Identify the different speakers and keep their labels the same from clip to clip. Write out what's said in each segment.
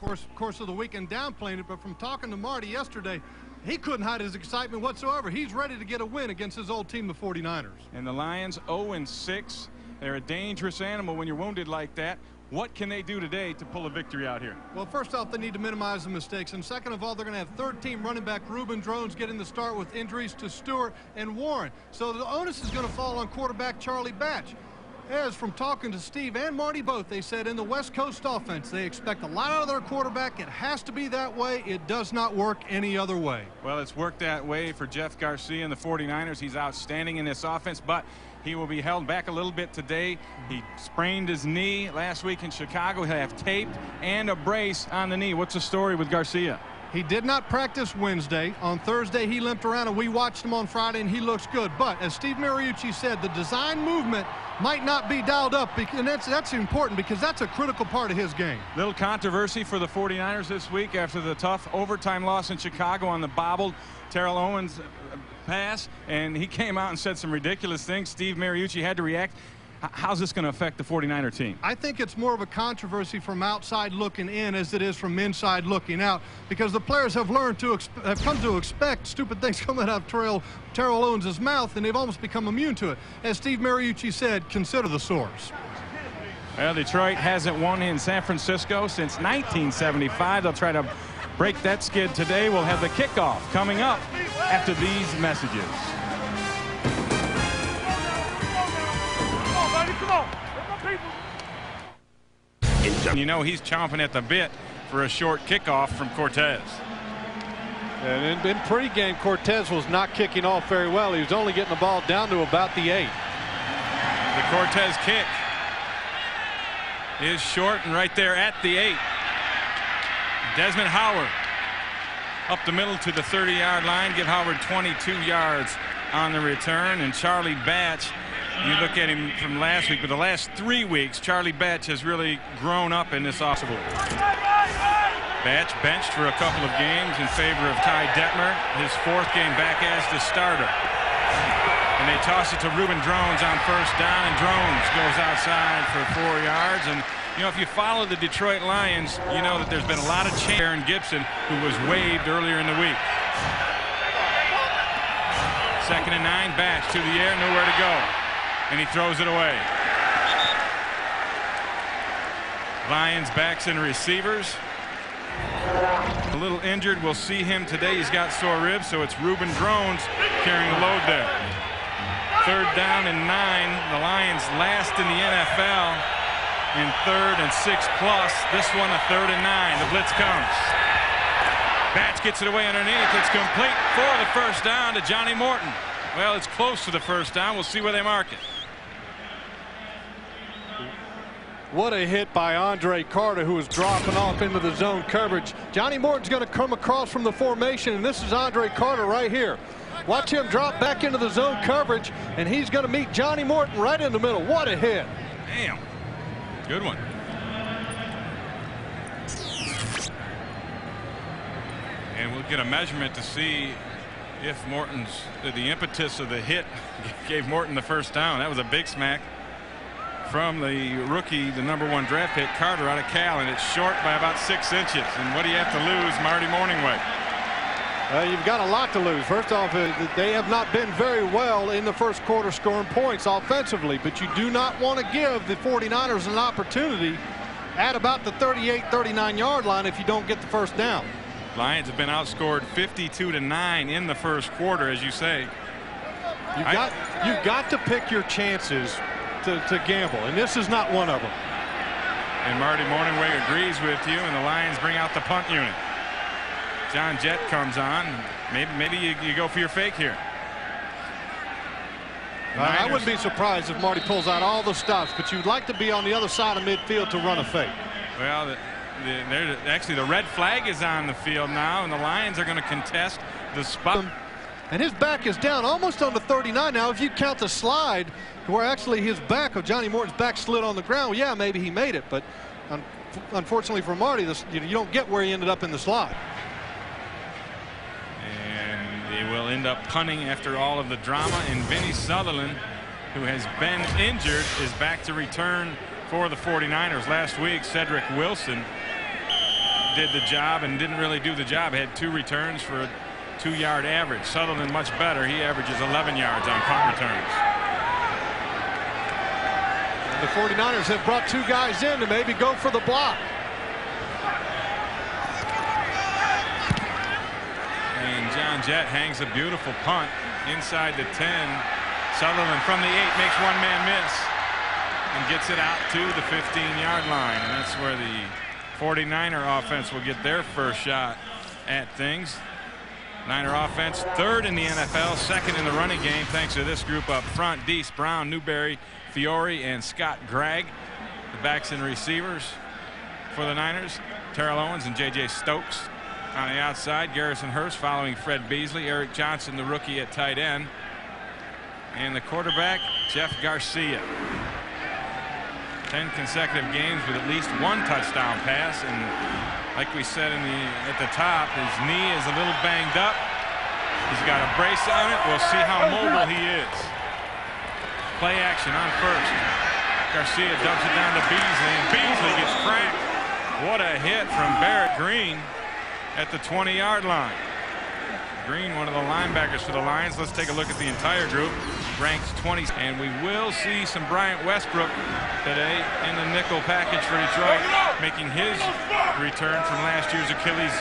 Speaker 1: course of the weekend downplaying it, but from talking to Marty yesterday, he couldn't hide his excitement whatsoever. He's ready to get a win against his old team, the 49ers.
Speaker 2: And the Lions 0-6. They're a dangerous animal when you're wounded like that. What can they do today to pull a victory out here?
Speaker 1: Well, first off, they need to minimize the mistakes. And second of all, they're going to have third-team running back Reuben Drones getting the start with injuries to Stewart and Warren. So the onus is going to fall on quarterback Charlie Batch. As from talking to Steve and Marty both, they said in the West Coast offense, they expect a lot out of their quarterback. It has to be that way. It does not work any other way.
Speaker 2: Well, it's worked that way for Jeff Garcia and the 49ers. He's outstanding in this offense, but he will be held back a little bit today. He sprained his knee last week in Chicago. He'll have tape and a brace on the knee. What's the story with Garcia?
Speaker 1: He did not practice Wednesday. On Thursday, he limped around, and we watched him on Friday, and he looks good. But as Steve Mariucci said, the design movement might not be dialed up, and that's important because that's a critical part of his game.
Speaker 2: Little controversy for the 49ers this week after the tough overtime loss in Chicago on the bobbled Terrell Owens pass, and he came out and said some ridiculous things. Steve Mariucci had to react. How's this going to affect the 49er team?
Speaker 1: I think it's more of a controversy from outside looking in as it is from inside looking out, because the players have learned to have come to expect stupid things coming out of Terrell Owens' mouth, and they've almost become immune to it. As Steve Mariucci said, consider the source.
Speaker 2: Well, Detroit hasn't won in San Francisco since 1975. They'll try to break that skid today. We'll have the kickoff coming up after these messages. You know he's chomping at the bit for a short kickoff from Cortez.
Speaker 3: And in pregame, Cortez was not kicking off very well. He was only getting the ball down to about the 8.
Speaker 2: The Cortez kick is short and right there at the 8. Desmond Howard up the middle to the 30-yard line. Give Howard 22 yards on the return. And Charlie Batch, you look at him from last week, but the last 3 weeks, Charlie Batch has really grown up in this offense. Batch benched for a couple of games in favor of Ty Detmer, his 4th game back as the starter. And they toss it to Reuben Drones on first down, and Drones goes outside for 4 yards. And, you know, if you follow the Detroit Lions, you know that there's been a lot of change. Aaron Gibson, who was waived earlier in the week. 2nd and 9, Batch to the air, nowhere to go. And he throws it away. Lions backs and receivers. A little injured. We'll see him today. He's got sore ribs, so it's Reuben Drones carrying the load there. 3rd down and 9. The Lions last in the NFL in 3rd and 6+. This one a 3rd and 9. The blitz comes. Batch gets it away underneath. It's complete for the first down to Johnny Morton. Well, it's close to the first down. We'll see where they mark it.
Speaker 3: What a hit by Andre Carter, who was dropping off into the zone coverage. Johnny Morton's going to come across from the formation, and this is Andre Carter right here. Watch him drop back into the zone coverage, and he's going to meet Johnny Morton right in the middle. What a hit.
Speaker 2: Damn. Good one. And we'll get a measurement to see if the impetus of the hit gave Morton the first down. That was a big smack from the rookie, the #1 draft pick, Carter, out of Cal, and it's short by about 6 inches. And what do you have to lose, Marty Morningway?
Speaker 3: You've got a lot to lose. First off, they have not been very well in the first quarter scoring points offensively, but you do not want to give the 49ers an opportunity at about the 38-39-yard line if you don't get the first down.
Speaker 2: Lions have been outscored 52-9 in the first quarter, as you say.
Speaker 3: You've got to pick your chances to gamble, and this is not one of them.
Speaker 2: And Marty Morningway agrees with you, and the Lions bring out the punt unit. John Jett comes on. Maybe you go for your fake here.
Speaker 3: I wouldn't be surprised if Marty pulls out all the stops, but you'd like to be on the other side of midfield to run a fake.
Speaker 2: Well, actually the red flag is on the field now, and the Lions are going to contest the spot.
Speaker 1: And his back is down almost on the 39 now. If you count the slide where actually his back of Johnny Morton's back slid on the ground, well, yeah, maybe he made it, but unfortunately for Marty, you don't get where he ended up in the slide.
Speaker 2: And they will end up punting after all of the drama, and Vinny Sutherland, who has been injured, is back to return for the 49ers. Last week, Cedric Wilson did the job and didn't really do the job. Had 2 returns for a 2-yard average. Sutherland much better. He averages 11 yards on punt returns.
Speaker 3: And the 49ers have brought 2 guys in to maybe go for the block.
Speaker 2: And John Jett hangs a beautiful punt inside the 10. Sutherland from the 8 makes one man miss and gets it out to the 15-yard line. And that's where the 49er offense will get their first shot at things. Niner offense 3rd in the NFL, 2nd in the running game, thanks to this group up front: Deese, Brown, Newberry, Fiore, and Scott Gregg. The backs and receivers for the Niners: Terrell Owens and J.J. Stokes. On the outside, Garrison Hurst following Fred Beasley, Eric Johnson, the rookie, at tight end, and the quarterback, Jeff Garcia. 10 consecutive games with at least 1 touchdown pass, and like we said at the top, his knee is a little banged up. He's got a brace on it. We'll see how mobile he is. Play action on first. Garcia dumps it down to Beasley, and Beasley gets cracked. What a hit from Barrett Green at the 20-yard line. Green, one of the linebackers for the Lions. Let's take a look at the entire group. Ranks 20, and we will see some Bryant Westbrook today in the nickel package for Detroit, making his return from last year's Achilles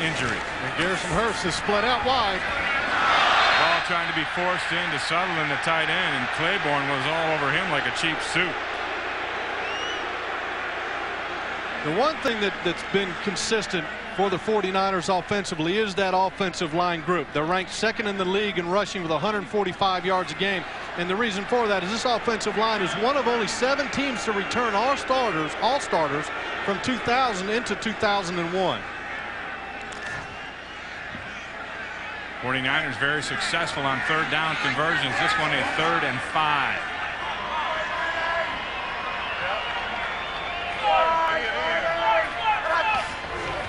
Speaker 2: injury.
Speaker 3: And Garrison Hurst is split out wide.
Speaker 2: Ball trying to be forced into Sutherland, the tight end, and Claiborne was all over him like a cheap suit.
Speaker 3: The one thing that's been consistent for the 49ers offensively is that offensive line group. They're ranked 2nd in the league in rushing with 145 yards a game. And the reason for that is this offensive line is one of only 7 teams to return all starters from 2000 into 2001.
Speaker 2: 49ers very successful on 3rd down conversions. This one a 3rd and 5.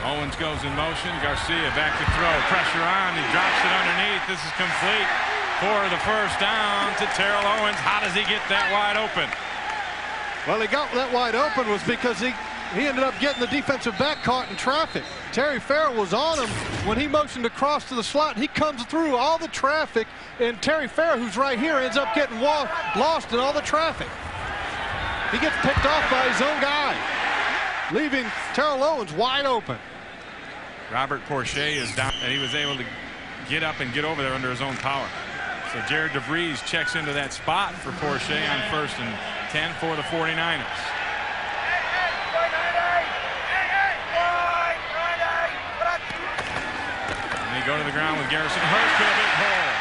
Speaker 2: Owens goes in motion. Garcia back to throw. Pressure on. He drops it underneath. This is complete for the first down to Terrell Owens. How does he get that wide open?
Speaker 3: Well, he got that wide open was because he ended up getting the defensive back caught in traffic. Terry Farrell was on him when he motioned across to the slot. He comes through all the traffic, and Terry Farrell, who's right here, ends up getting lost in all the traffic. He gets picked off by his own guy, leaving Terrell Owens wide open.
Speaker 2: Robert Porcher is down, and he was able to get up and get over there under his own power. So Jared DeVries checks into that spot for Porcher on 1st and 10 for the 49ers. And they go to the ground with Garrison Hurst to a big hole.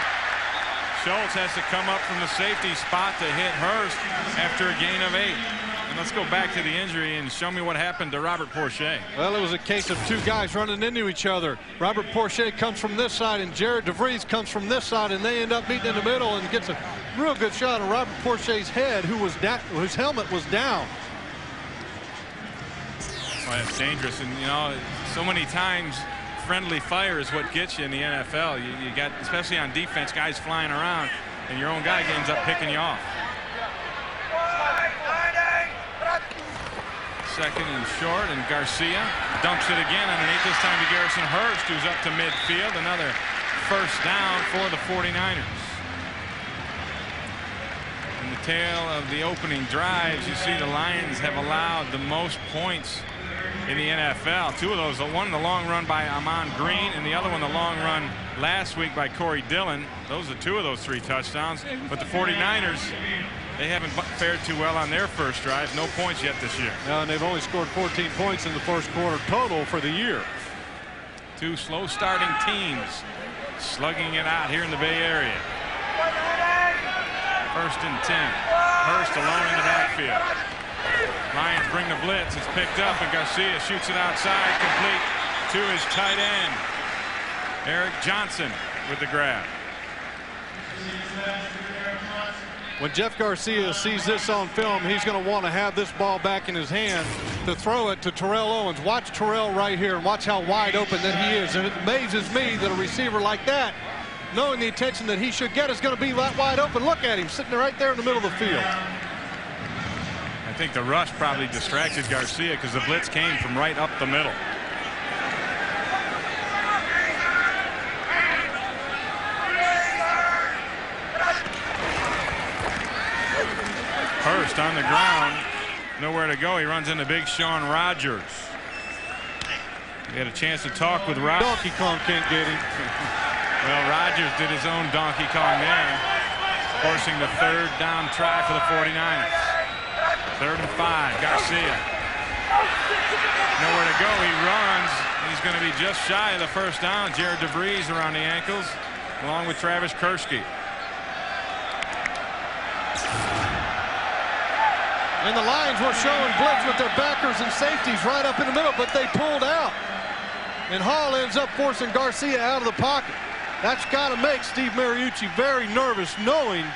Speaker 2: Schultz has to come up from the safety spot to hit Hurst after a gain of 8. And let's go back to the injury and show me what happened to Robert Porcher.
Speaker 3: Well, it was a case of 2 guys running into each other. Robert Porcher comes from this side, and Jared DeVries comes from this side, and they end up meeting in the middle and gets a real good shot on Robert Porcher's head, whose helmet was down.
Speaker 2: Well, it's dangerous, and you know, so many times friendly fire is what gets you in the NFL. You got, especially on defense, guys flying around, and your own guy ends up picking you off. 2nd and short, and Garcia dumps it again underneath, this time to Garrison Hurst, who's up to midfield. Another first down for the 49ers. In the tail of the opening drives, you see the Lions have allowed the most points in the NFL. 2 of those, one the long run by Amon Green, and the other one the long run last week by Corey Dillon. Those are 2 of those 3 touchdowns. But the 49ers, they haven't fared too well on their first drive. No points yet this year.
Speaker 3: No, and they've only scored 14 points in the first quarter total for the year.
Speaker 2: 2 slow starting teams slugging it out here in the Bay Area. 1st and 10. Hurst alone in the backfield. Lions bring the blitz. It's picked up, and Garcia shoots it outside, complete to his tight end. Eric Johnson with the grab.
Speaker 3: When Jeff Garcia sees this on film, he's going to want to have this ball back in his hand to throw it to Terrell Owens. Watch Terrell right here and watch how wide open that he is. And it amazes me that a receiver like that, knowing the attention that he should get, is going to be that wide open. Look at him sitting right there in the middle of the field.
Speaker 2: I think the rush probably distracted Garcia because the blitz came from right up the middle. Hurst on the ground. Nowhere to go. He runs into big Sean Rogers. We had a chance to talk with Rogers.
Speaker 3: Donkey Kong can't get him.
Speaker 2: Well, Rogers did his own Donkey Kong there, forcing the third down try for the 49ers. 3rd and 5. Garcia. Nowhere to go. He runs. He's going to be just shy of the first down. Jared DeVries around the ankles, along with Travis Kerskey.
Speaker 3: And the Lions were showing blitz with their backers and safeties right up in the middle, but they pulled out. And Hall ends up forcing Garcia out of the pocket. That's got to make Steve Mariucci very nervous, knowing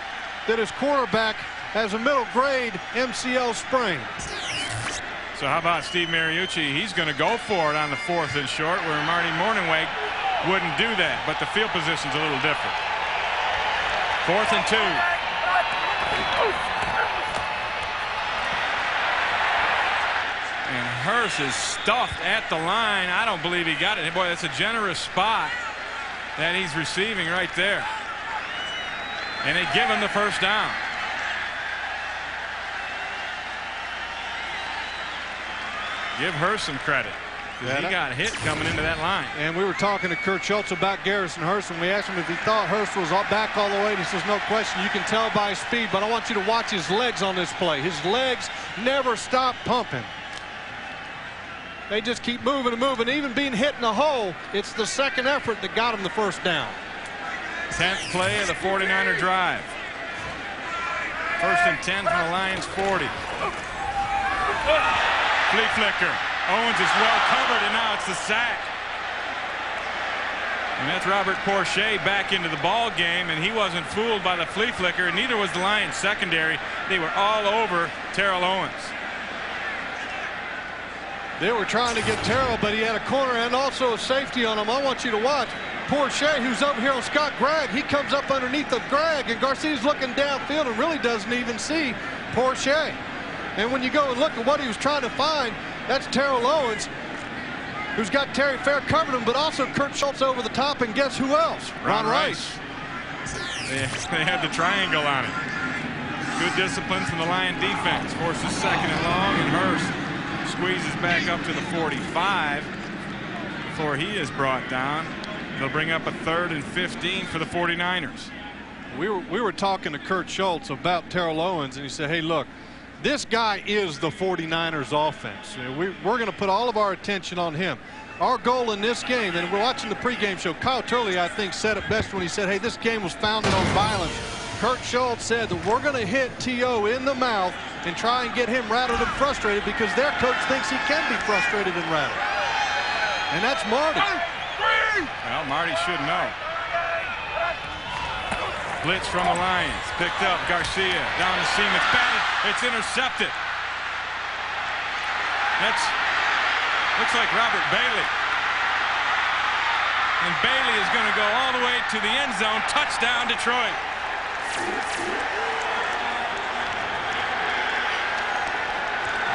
Speaker 3: that his quarterback has a middle grade MCL sprain.
Speaker 2: So how about Steve Mariucci? He's going to go for it on the 4th and short, where Marty Mornhinweg wouldn't do that, but the field position's a little different. 4th and 2. And Hurst is stuffed at the line. I don't believe he got it. Boy, that's a generous spot that he's receiving right there. And they give him the first down. Give Hurst some credit. He got hit coming into that line.
Speaker 3: And we were talking to Kurt Schultz about Garrison Hurst, and we asked him if he thought Hurst was back all the way, and he says, no question, you can tell by his speed, but I want you to watch his legs on this play. His legs never stop pumping. They just keep moving and moving. Even being hit in the hole, it's the second effort that got him the first down.
Speaker 2: 10th play of the 49er drive. 1st and 10 from the Lions 40. Flea flicker. Owens is well covered, and now it's the sack. And that's Robert Porcher back into the ball game, and he wasn't fooled by the flea flicker, and neither was the Lions secondary. They were all over Terrell Owens.
Speaker 3: They were trying to get Terrell, but he had a corner and also a safety on him. I want you to watch Porcher, who's over here on Scott Gregg. He comes up underneath of Gregg, and Garcia's looking downfield and really doesn't even see Porcher. And when you go and look at what he was trying to find, that's Terrell Owens, who's got Terry Fair covered him, but also Kurt Schultz over the top, and guess who else? Ron Rice.
Speaker 2: They had the triangle on it. Good discipline from the Lion defense. Forces 2nd and long, and Hurst squeezes back up to the 45 before he is brought down. They'll bring up a 3rd and 15 for the 49ers.
Speaker 3: We were talking to Kurt Schultz about Terrell Owens, and he said, hey, look, this guy is the 49ers offense. You know, we're going to put all of our attention on him. Our goal in this game, and we're watching the pregame show, Kyle Turley, I think, said it best when he said, hey, this game was founded on violence. Kurt Schultz said that we're going to hit T.O. in the mouth and try and get him rattled and frustrated, because their coach thinks he can be frustrated and rattled. And that's Marty.
Speaker 2: Well, Marty should know. Blitz from the Lions. Picked up. Garcia down the seam. It's batted. It's intercepted. Looks like Robert Bailey. And Bailey is going to go all the way to the end zone. Touchdown, Detroit.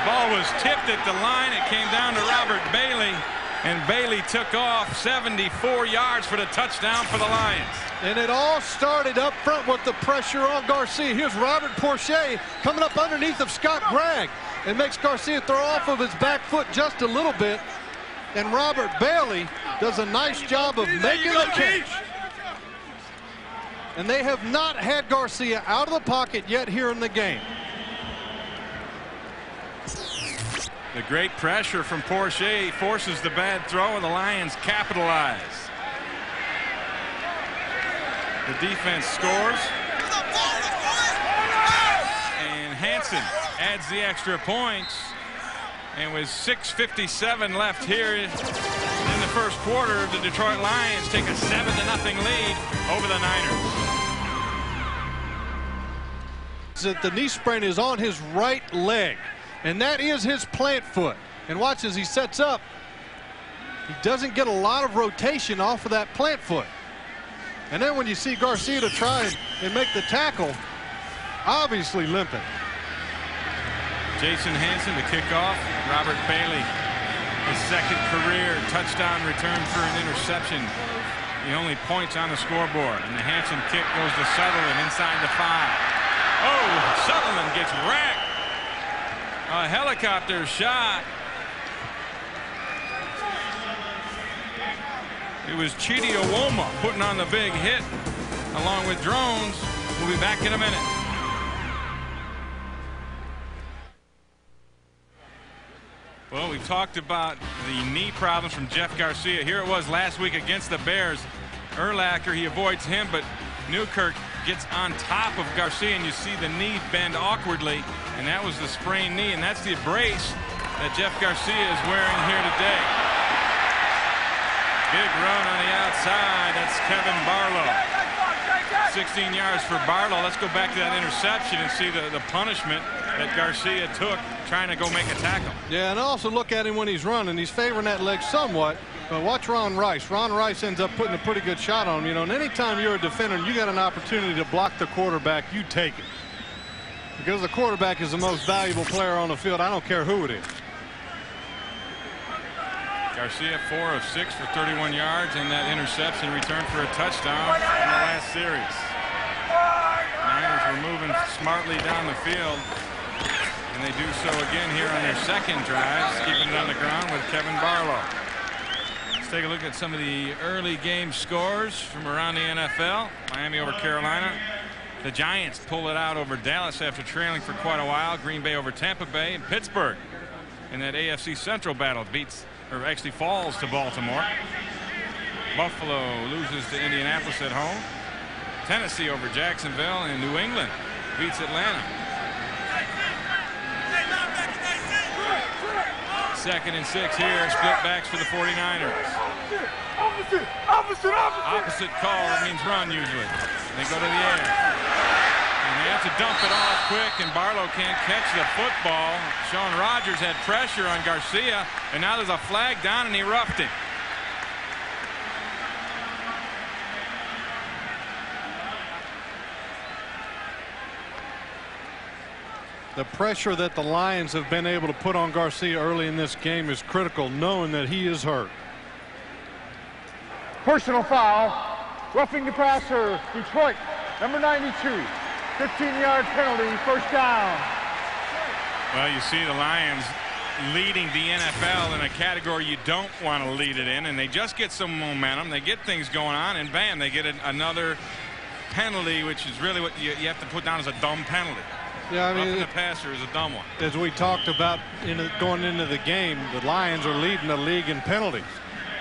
Speaker 2: Ball was tipped at the line. It came down to Robert Bailey. And Bailey took off 74 yards for the touchdown for the Lions.
Speaker 3: And it all started up front with the pressure on Garcia. Here's Robert Porcher coming up underneath of Scott Gregg and makes Garcia throw off of his back foot just a little bit. And Robert Bailey does a nice job of making the catch. And they have not had Garcia out of the pocket yet here in the game.
Speaker 2: The great pressure from Porcher forces the bad throw, and the Lions capitalize. The defense scores. And Hansen adds the extra points. And with 6:57 left here in the first quarter, the Detroit Lions take a 7-0 lead over the Niners.
Speaker 3: The knee sprain is on his right leg, and that is his plant foot. And watch as he sets up. He doesn't get a lot of rotation off of that plant foot. And then when you see Garcia to try and make the tackle, obviously limping.
Speaker 2: Jason Hansen to kick off. Robert Bailey, his second career touchdown return for an interception. The only points on the scoreboard. And the Hansen kick goes to Sutherland inside the 5. Oh, Sutherland gets racked. A helicopter shot. It was Chidi Owoma putting on the big hit along with Drones. We'll be back in a minute. Well, we've talked about the knee problems from Jeff Garcia. Here it was last week against the Bears. Urlacher, he avoids him, but Newkirk gets on top of Garcia, and you see the knee bend awkwardly, and that was the sprained knee, and that's the brace that Jeff Garcia is wearing here today. Big run on the outside. That's Kevin Barlow. 16 yards for Barlow. Let's go back to that interception and see the punishment that Garcia took trying to go make a tackle.
Speaker 3: Yeah, and also look at him when he's running. He's favoring that leg somewhat, but watch Ron Rice. Ron Rice ends up putting a pretty good shot on him. You know, and anytime you're a defender and you got an opportunity to block the quarterback, you take it. Because the quarterback is the most valuable player on the field. I don't care who it is.
Speaker 2: Garcia 4 of 6 for 31 yards, and that interception returned for a touchdown in the last series. Niners were moving smartly down the field, and they do so again here on their second drive, keeping it on the ground with Kevin Barlow. Let's take a look at some of the early game scores from around the NFL. Miami over Carolina. The Giants pull it out over Dallas after trailing for quite a while. Green Bay over Tampa Bay, and Pittsburgh in that AFC Central battle actually falls to Baltimore. Buffalo loses to Indianapolis at home. Tennessee over Jacksonville, and New England beats Atlanta. 2nd and 6 here. Split backs for the 49ers. Opposite call. That means run usually. They go to the air. And they have to dump it off quick, and Barlow can't catch the football. Sean Rogers had pressure on Garcia, and now there's a flag down, and he roughed him.
Speaker 3: The pressure that the Lions have been able to put on Garcia early in this game is critical, knowing that he is hurt.
Speaker 4: Personal foul, roughing the passer, Detroit, number 92. 15-yard penalty, first down.
Speaker 2: Well, you see the Lions leading the NFL in a category you don't want to lead it in, and they just get some momentum. They get things going on, and bam, they get another penalty, which is really what you have to put down as a dumb penalty.
Speaker 3: Yeah, I mean,
Speaker 2: the passer is a dumb one.
Speaker 3: As we talked about going into the game, the Lions are leading the league in penalties.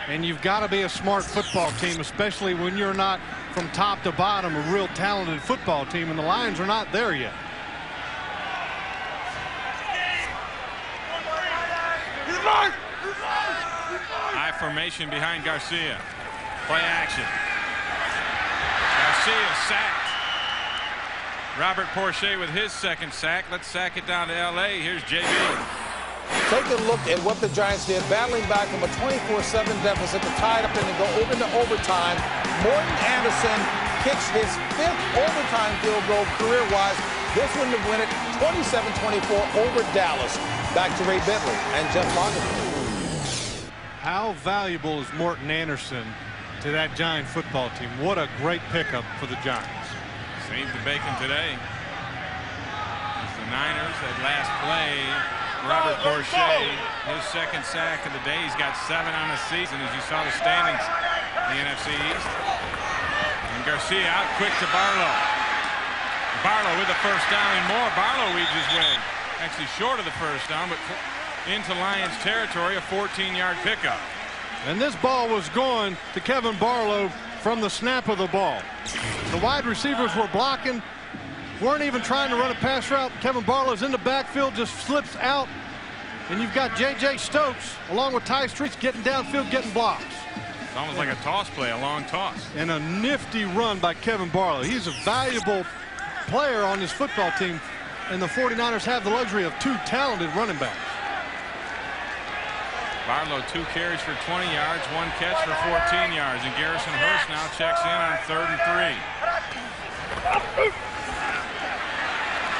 Speaker 3: And you've got to be a smart football team, especially when you're not from top to bottom a real talented football team, and the Lions are not there yet.
Speaker 2: High formation behind Garcia. Play action. Garcia sacked. Robert Porcher with his second sack. Let's sack it down to L.A. Here's J.B.
Speaker 5: Take a look at what the Giants did, battling back from a 24-7 deficit to tie it up and go into overtime. Morton Anderson kicks his 5th overtime field goal career-wise. This one to win it 27-24 over Dallas. Back to Ray Bentley and Jeff Longoria.
Speaker 3: How valuable is Morton Anderson to that Giant football team? What a great pickup for the Giants.
Speaker 2: Saved the bacon today. As the Niners at last play. Robert Porcher, his second sack of the day. He's got 7 on the season, as you saw the standings in the NFC East. And Garcia out quick to Barlow. Barlow with the first down and more. Barlow weaves his way. Actually short of the first down, but into Lions territory, a 14-yard pickup.
Speaker 3: And this ball was going to Kevin Barlow from the snap of the ball. The wide receivers were blocking. Weren't even trying to run a pass route. Kevin Barlow's in the backfield, just slips out. And you've got J.J. Stokes, along with Ty Streets, getting downfield, getting blocks.
Speaker 2: It's almost like a toss play, a long toss.
Speaker 3: And a nifty run by Kevin Barlow. He's a valuable player on this football team, and the 49ers have the luxury of 2 talented running backs.
Speaker 2: Barlow 2 carries for 20 yards, 1 catch for 14 yards. And Garrison Hurst now checks in on 3rd and 3.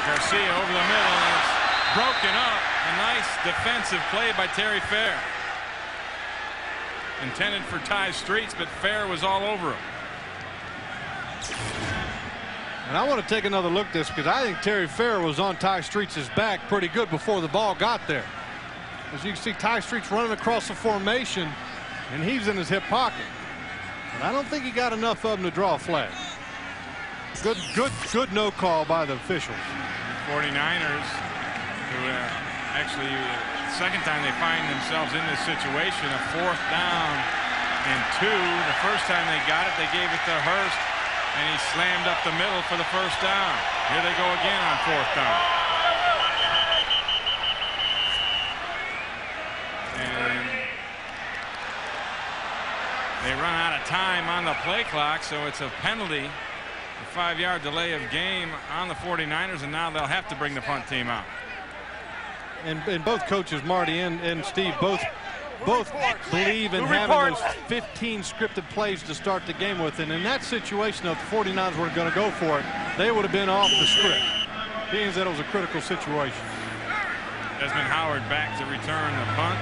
Speaker 2: Garcia over the middle, and it's broken up. A nice defensive play by Terry Fair. Intended for Ty Streets, but Fair was all over him.
Speaker 3: And I want to take another look at this because I think Terry Fair was on Ty Streets' back pretty good before the ball got there. As you can see, Ty Streets running across the formation, and he's in his hip pocket. But I don't think he got enough of him to draw a flag. Good no call by the officials.
Speaker 2: 49ers, who actually, second time they find themselves in this situation, a 4th down and 2. The first time they got it, they gave it to Hurst, and he slammed up the middle for the first down. Here they go again on 4th down. And they run out of time on the play clock, so it's a penalty. A 5-yard delay of game on the 49ers, and now they'll have to bring the punt team out.
Speaker 3: And both coaches, Marty and Steve, both believe in having those 15 scripted plays to start the game with. And in that situation, if the 49ers were going to go for it, they would have been off the script. Being that it was a critical situation.
Speaker 2: Desmond Howard back to return the punt.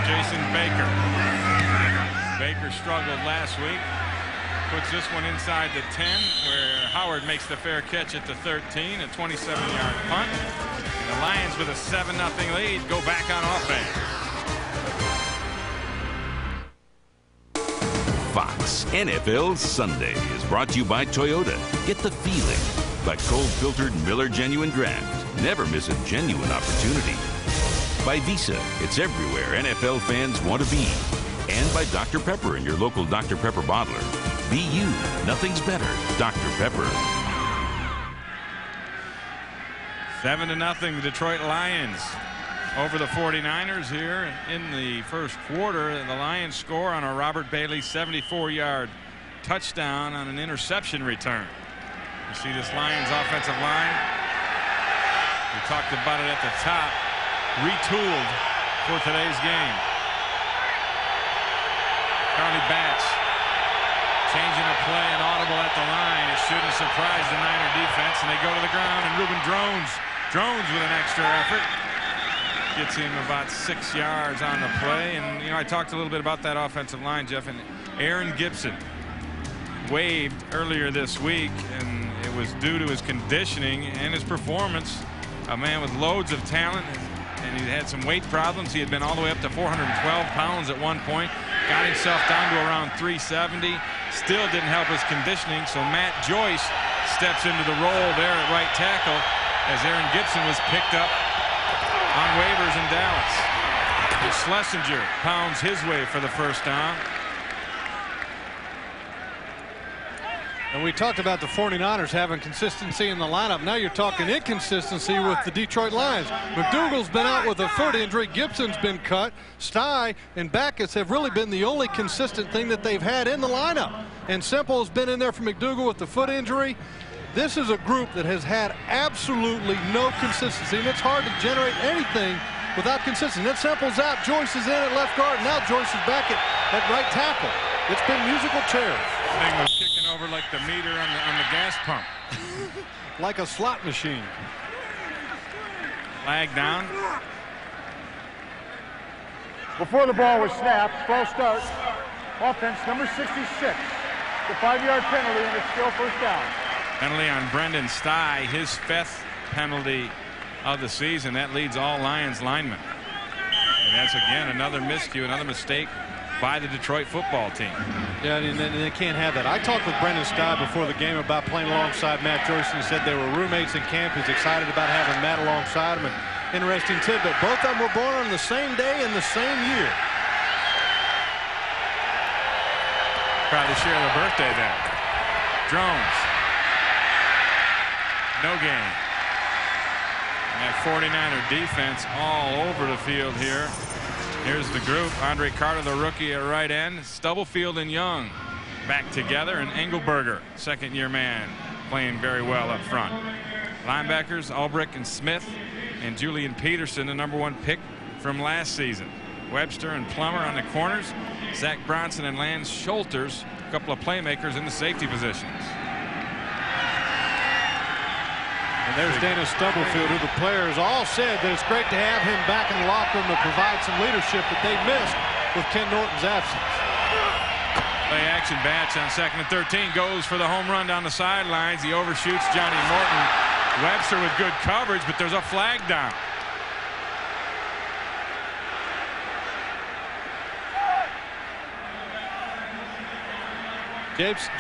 Speaker 2: Jason Baker. Baker struggled last week. Puts this one inside the 10, where Howard makes the fair catch at the 13, a 27-yard punt. And the Lions, with a 7-0 lead, go back on offense.
Speaker 6: Fox NFL Sunday is brought to you by Toyota. Get the feeling. By cold-filtered Miller Genuine Draft. Never miss a genuine opportunity. By Visa. It's everywhere NFL fans want to be. And by Dr. Pepper and your local Dr. Pepper bottler. Be you. Nothing's better. Dr. Pepper.
Speaker 2: 7-0, the Detroit Lions over the 49ers here in the first quarter. The Lions score on a Robert Bailey 74-yard touchdown on an interception return. You see this Lions offensive line. We talked about it at the top. Retooled for today's game. Charlie Batch changing a play and audible at the line. It shouldn't surprise the Niner defense, and they go to the ground, and Reuben Drones with an extra effort gets him about 6 yards on the play. And you know, I talked a little bit about that offensive line, Jeff, and Aaron Gibson waived earlier this week, and it was due to his conditioning and his performance. A man with loads of talent, and he had some weight problems. He had been all the way up to 412 pounds at one point, got himself down to around 370. Still didn't help his conditioning, so Matt Joyce steps into the role there at right tackle as Aaron Gibson was picked up on waivers in Dallas. And Schlesinger pounds his way for the first down.
Speaker 3: And we talked about the 49ers having consistency in the lineup. Now you're talking inconsistency with the Detroit Lions. McDougal's been out with a foot injury. Gibson's been cut. Sty and Backus have really been the only consistent thing that they've had in the lineup. And Semple's been in there for McDougal with the foot injury. This is a group that has had absolutely no consistency, and it's hard to generate anything without consistency. Then Semple's out. Joyce is in at left guard. Now Joyce is back at right tackle. It's been musical chairs.
Speaker 2: Thing was kicking over like the meter on the gas pump.
Speaker 3: Like a slot machine.
Speaker 2: Flag down.
Speaker 4: Before the ball was snapped, false start. Offense number 66. The 5-yard penalty, and it's still first down.
Speaker 2: Penalty on Brendan Sty, his 5th penalty of the season. That leads all Lions linemen. And that's again another miscue, another mistake by the Detroit football team.
Speaker 3: Yeah, and they can't have that. I talked with Brendan Sty before the game about playing alongside Matt Joyce, and he said they were roommates in camp. He's excited about having Matt alongside him. And interesting tidbit, both of them were born on the same day in the same year.
Speaker 2: Probably share their birthday there. Drones. No gain. And that 49er defense all over the field here. Here's the group. Andre Carter, the rookie at right end. Stubblefield and Young back together. And Engelberger, second-year man, playing very well up front. Linebackers, Ulbrich and Smith. And Julian Peterson, the #1 pick from last season. Webster and Plummer on the corners. Zach Bronson and Lance Schulters, a couple of playmakers in the safety positions.
Speaker 3: And there's Dennis Stubblefield, who the players all said that it's great to have him back in the locker room to provide some leadership that they missed with Ken Norton's absence.
Speaker 2: Play action. Batch on 2nd and 13 goes for the home run down the sidelines. He overshoots Johnny Morton. Webster with good coverage, but there's a flag down.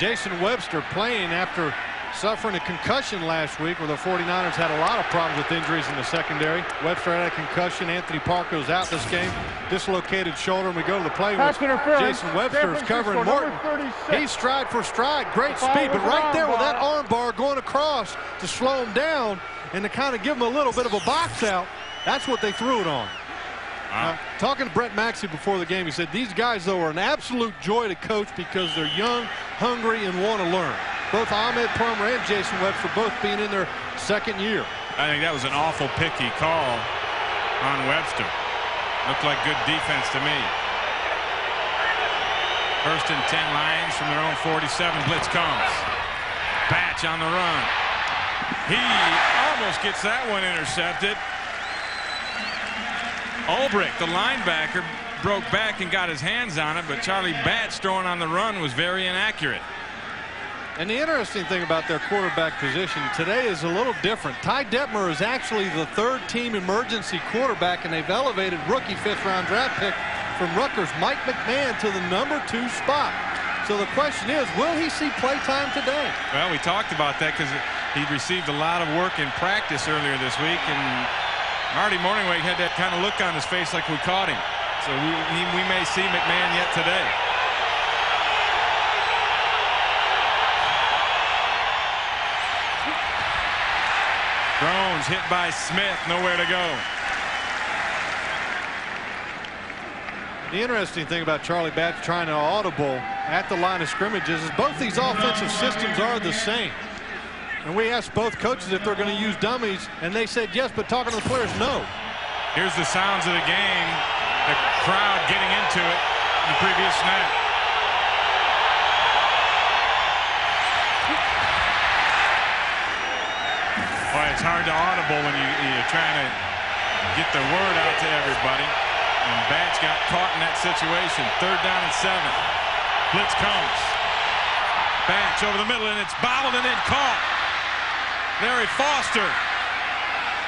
Speaker 3: Jason Webster playing after suffering a concussion last week, where the 49ers had a lot of problems with injuries in the secondary. Webster had a concussion. Anthony Parker was out this game, dislocated shoulder, and we go to the play with Jason Webster is covering Morton. He's stride for stride, great speed, but right there with that arm bar going across to slow him down and to kind of give him a little bit of a box out, that's what they threw it on. Talking to Brett Maxey before the game, he said these guys, though, are an absolute joy to coach because they're young, hungry, and want to learn. Both Ahmed Plummer and Jason Webster both being in their 2nd year.
Speaker 2: I think that was an awful picky call on Webster. Looked like good defense to me. 1st and 10 Lions from their own 47. Blitz comes. Batch on the run. He almost gets that one intercepted. Ulbrich, the linebacker, broke back and got his hands on it, but Charlie Batch throwing on the run was very inaccurate.
Speaker 3: And the interesting thing about their quarterback position today is a little different. Ty Detmer is actually the 3rd-team emergency quarterback, and they've elevated rookie 5th-round draft pick from Rutgers Mike McMahon to the number 2 spot. So the question is, will he see play time today?
Speaker 2: Well, we talked about that because he received a lot of work in practice earlier this week, and Marty Morningweg had that kind of look on his face like we caught him. So we may see McMahon yet today. Drones hit by Smith, nowhere to go.
Speaker 3: The interesting thing about Charlie Batch trying to audible at the line of scrimmages is both these offensive systems are the same. And we asked both coaches if they're going to use dummies, and they said yes, but talking to the players, no.
Speaker 2: Here's the sounds of the game. The crowd getting into it in the previous snap. Boy, it's hard to audible when you're trying to get the word out to everybody. And Batch got caught in that situation. 3rd down and 7. Blitz comes. Batch over the middle, and it's bobbled and then caught. Larry Foster.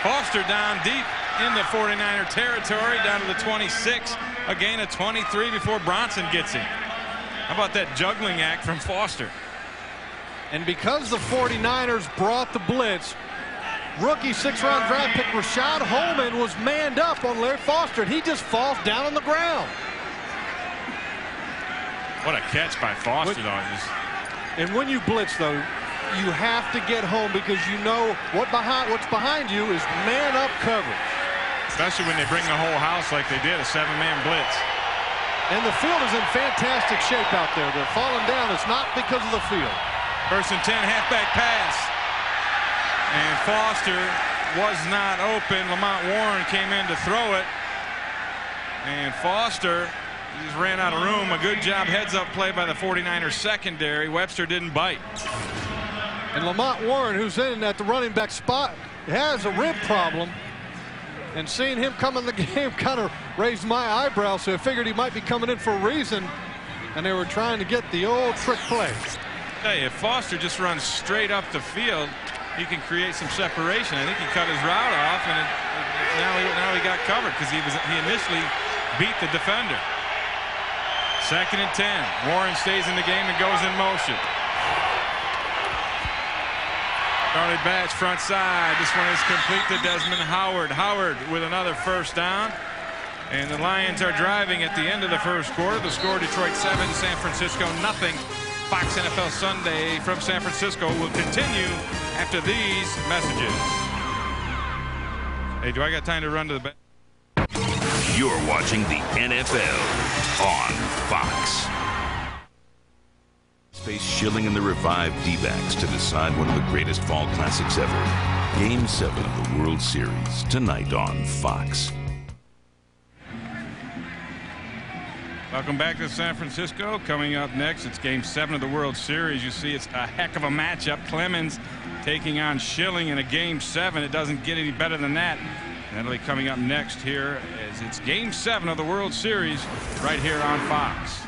Speaker 2: Foster down deep in the 49er territory, down to the 26. A gain of 23 before Bronson gets him. How about that juggling act from Foster?
Speaker 3: And because the 49ers brought the blitz, rookie 6th-round draft pick Rashad Holman was manned up on Larry Foster, and he just falls down on the ground.
Speaker 2: What a catch by Foster, though.
Speaker 3: And when you blitz, though, you have to get home because you know what's behind you is man-up coverage.
Speaker 2: Especially when they bring the whole house like they did, a 7-man blitz.
Speaker 3: And the field is in fantastic shape out there. They're falling down. It's not because of the field.
Speaker 2: 1st and 10, halfback pass. And Foster was not open. Lamont Warren came in to throw it. And Foster just ran out of room. A good job heads-up play by the 49ers secondary. Webster didn't bite.
Speaker 3: And Lamont Warren, who's in at the running back spot, has a rib problem. And seeing him come in the game kind of raised my eyebrows, so I figured he might be coming in for a reason. And they were trying to get the old trick play.
Speaker 2: Hey, if Foster just runs straight up the field, he can create some separation. I think he cut his route off, and now he got covered because he initially beat the defender. 2nd and 10. Warren stays in the game and goes in motion. Charlie Batch front side. This one is complete to Desmond Howard. Howard with another 1st down. And the Lions are driving at the end of the 1st quarter. The score, Detroit 7, San Francisco nothing. Fox NFL Sunday from San Francisco will continue after these messages. Hey, do I got time to run to the back?
Speaker 6: You're watching the NFL on Fox. Face Schilling and the revived D-backs to decide one of the greatest fall classics ever. Game 7 of the World Series tonight on Fox.
Speaker 2: Welcome back to San Francisco. Coming up next, it's Game 7 of the World Series. You see, it's a heck of a matchup. Clemens taking on Schilling in a Game 7. It doesn't get any better than that. That'll be coming up next here as it's Game 7 of the World Series right here on Fox.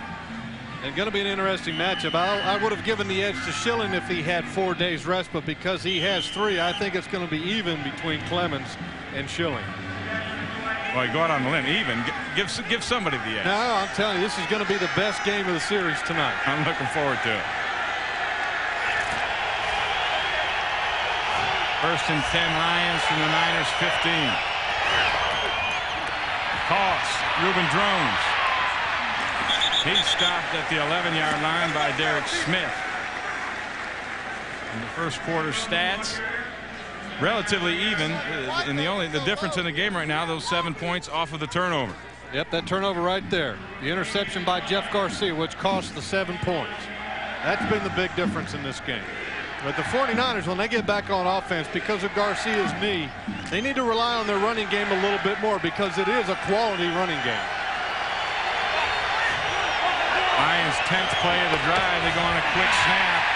Speaker 3: And going to be an interesting matchup. I would have given the edge to Schilling if he had 4 days rest, but because he has 3, I think it's going to be even between Clemens and Schilling.
Speaker 2: Well, you go out on the limb, even. Give somebody the edge.
Speaker 3: No, I'm telling you, this is going to be the best game of the series tonight.
Speaker 2: I'm looking forward to it. 1st and 10 Lions from the Niners 15. Toss, Ruben Drones. He's stopped at the 11-yard line by Derek Smith. In the first quarter stats, relatively even. And the difference in the game right now, those 7 points off of the turnover.
Speaker 3: Yep, that turnover right there. The interception by Jeff Garcia, which cost the 7 points. That's been the big difference in this game. But the 49ers, when they get back on offense, because of Garcia's knee, they need to rely on their running game a little bit more because it is a quality running game.
Speaker 2: Lions' 10th play of the drive. They go on a quick snap,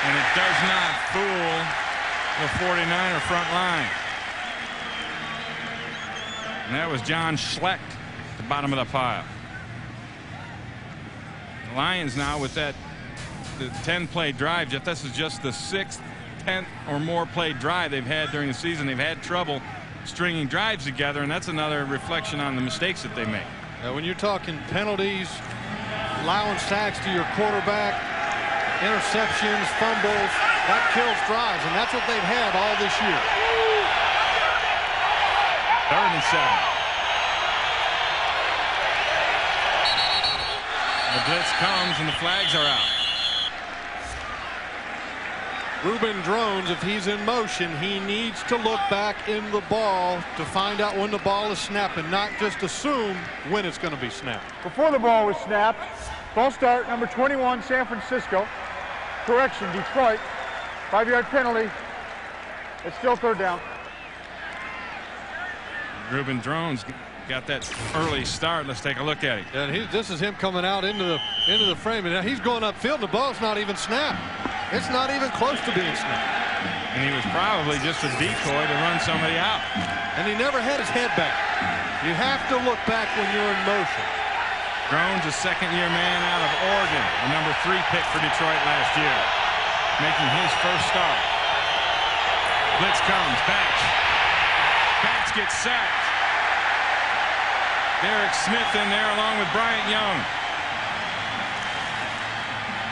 Speaker 2: and it does not fool the 49er front line. And that was John Schlecht at the bottom of the pile. The Lions now with the 10-play drive. This is just the 6th, 10th or more play drive they've had during the season. They've had trouble stringing drives together, and that's another reflection on the mistakes that they make.
Speaker 3: When you're talking penalties, allowing sacks to your quarterback, interceptions, fumbles, that kills drives, and that's what they've had all this year.
Speaker 2: 3rd and 7. The blitz comes and the flags are out.
Speaker 3: Ruben Drones, if he's in motion, he needs to look back in the ball to find out when the ball is snapped and not just assume when it's going to be snapped.
Speaker 4: Before the ball was snapped, false start, number 21, San Francisco. Correction, Detroit. 5-yard penalty. It's still 3rd down.
Speaker 2: Ruben Drones got that early start. Let's take a look at it.
Speaker 3: And this is him coming out into the frame, and now he's going upfield, and the ball's not even snapped. It's not even close to being snapped.
Speaker 2: And he was probably just a decoy to run somebody out.
Speaker 3: And he never had his head back. You have to look back when you're in motion.
Speaker 2: Drones, a second-year man out of Oregon, the number 3 pick for Detroit last year, making his first start. Blitz comes, Batch. Batch gets sacked. Derek Smith in there along with Bryant Young.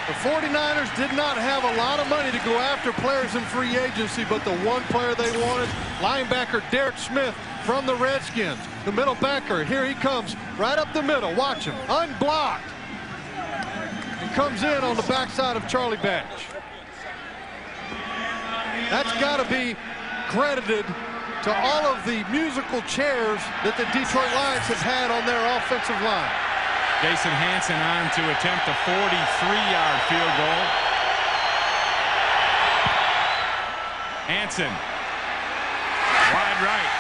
Speaker 3: The 49ers did not have a lot of money to go after players in free agency, but the one player they wanted, linebacker Derek Smith from the Redskins. The middle backer, here he comes, right up the middle. Watch him, unblocked. He comes in on the backside of Charlie Batch. That's got to be credited to all of the musical chairs that the Detroit Lions have had on their offensive line.
Speaker 2: Jason Hansen on to attempt a 43-yard field goal. Hansen, wide right.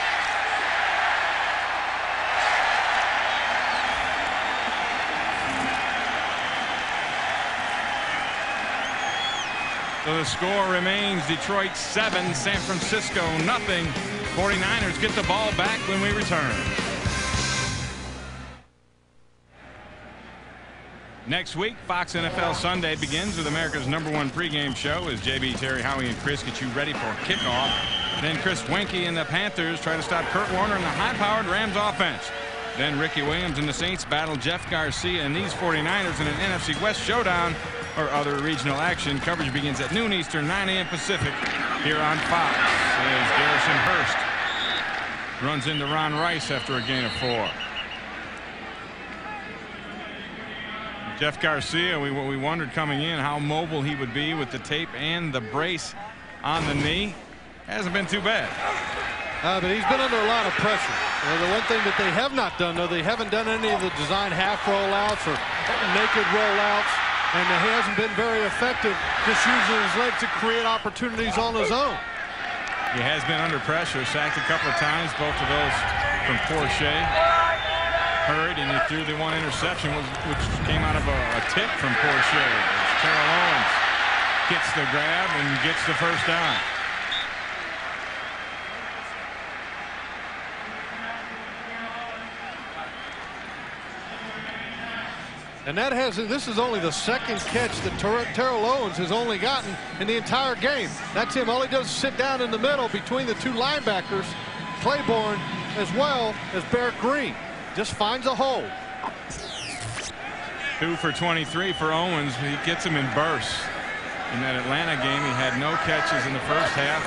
Speaker 2: So the score remains Detroit 7, San Francisco nothing. 49ers get the ball back when we return. Next week, Fox NFL Sunday begins with America's #1 pregame show as JB, Terry, Howie, and Chris get you ready for kickoff. Then Chris Wenke and the Panthers try to stop Kurt Warner and the high-powered Rams offense. Then Ricky Williams and the Saints battle Jeff Garcia and these 49ers in an NFC West showdown or other regional action. Coverage begins at noon Eastern, 9 a.m. Pacific here on Fox as Garrison Hurst runs into Ron Rice after a gain of 4. Jeff Garcia, we wondered coming in how mobile he would be with the tape and the brace on the knee. Hasn't been too bad.
Speaker 3: But he's been under a lot of pressure. The one thing that they have not done, though, they haven't done any of the design half rollouts or naked rollouts, and he hasn't been very effective just using his legs to create opportunities on his own.
Speaker 2: He has been under pressure, sacked a couple of times, both of those from Porsche. Hurried, and he threw the one interception, which came out of a tip from Porsche. Terrell Owens gets the grab and gets the first down.
Speaker 3: And this is only the second catch that Terrell Owens has only gotten in the entire game. That's him. All he does is sit down in the middle between the two linebackers, Claiborne as well as Barrett Green. Just finds a hole.
Speaker 2: 2 for 23 for Owens. He gets him in bursts. In that Atlanta game, he had no catches in the first half.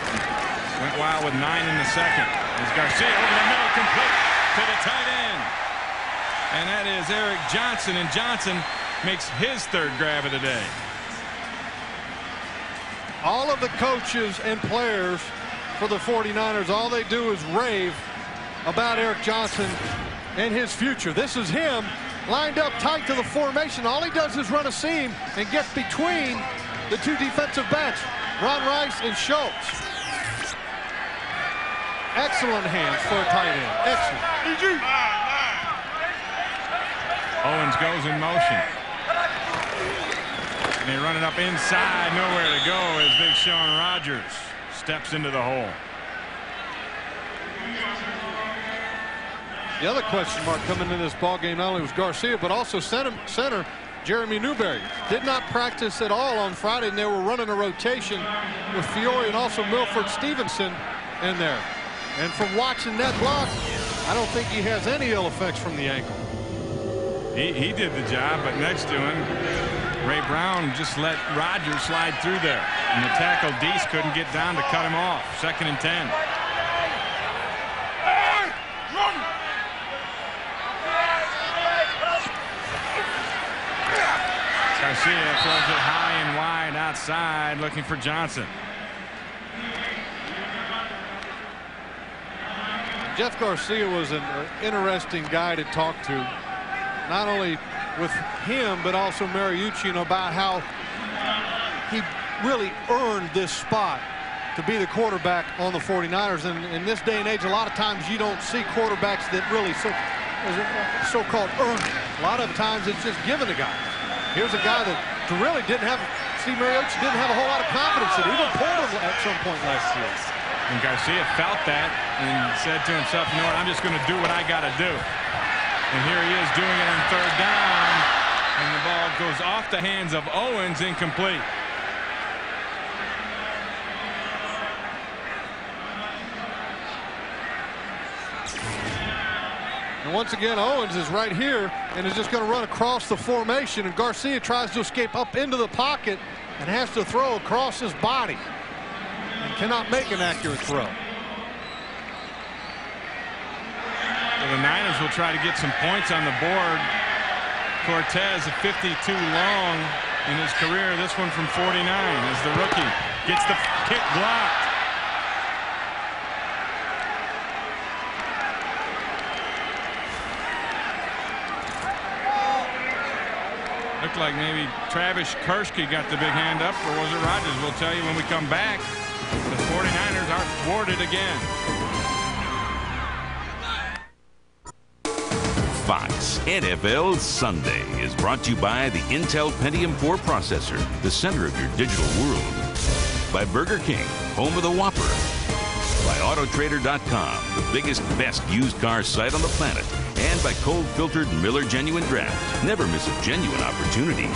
Speaker 2: Went wild with 9 in the second. As Garcia over the middle, complete to the tight end. And that is Eric Johnson, and Johnson makes his 3rd grab of the day.
Speaker 3: All of the coaches and players for the 49ers, all they do is rave about Eric Johnson and his future. This is him lined up tight to the formation. All he does is run a seam and get between the two defensive backs, Ron Rice and Schultz. Excellent hands for a tight end. Excellent.
Speaker 2: Owens goes in motion. And they run it up inside. Nowhere to go as Big Sean Rogers steps into the hole.
Speaker 3: The other question mark coming in this ball game not only was Garcia, but also center Jeremy Newberry. Did not practice at all on Friday, and they were running a rotation with Fiore and also Milford Stevenson in there. And from watching that block, I don't think he has any ill effects from the ankle.
Speaker 2: He did the job, but next to him, Ray Brown just let Rogers slide through there. And the tackle, Deese, couldn't get down to cut him off. 2nd and 10. Garcia throws it high and wide outside, looking for Johnson.
Speaker 3: Jeff Garcia was an interesting guy to talk to, not only with him, but also Mariucci, about how he really earned this spot to be the quarterback on the 49ers. And in this day and age, a lot of times you don't see quarterbacks that really so-called earn it. A lot of times it's just given to guys. Here's a guy that really didn't have, Steve Mariucci didn't have a whole lot of confidence in. Even pulled him at some point last year.
Speaker 2: And Garcia felt that and said to himself, you know what, I'm just going to do what I got to do. And here he is doing it on 3rd down. And the ball goes off the hands of Owens, incomplete.
Speaker 3: And once again, Owens is right here and is just going to run across the formation. And Garcia tries to escape up into the pocket and has to throw across his body and cannot make an accurate throw.
Speaker 2: Well, the Niners will try to get some points on the board. Cortez, a 52 long in his career. This one from 49 as the rookie gets the kick blocked. Looked like maybe Travis Kershke got the big hand up, or was it Rogers? We'll tell you when we come back. The 49ers are thwarted again.
Speaker 6: Fox NFL Sunday is brought to you by the Intel Pentium 4 processor, the center of your digital world. By Burger King, home of the Whopper. By Autotrader.com, the biggest, best used car site on the planet. And by cold-filtered Miller Genuine Draft. Never miss a genuine opportunity.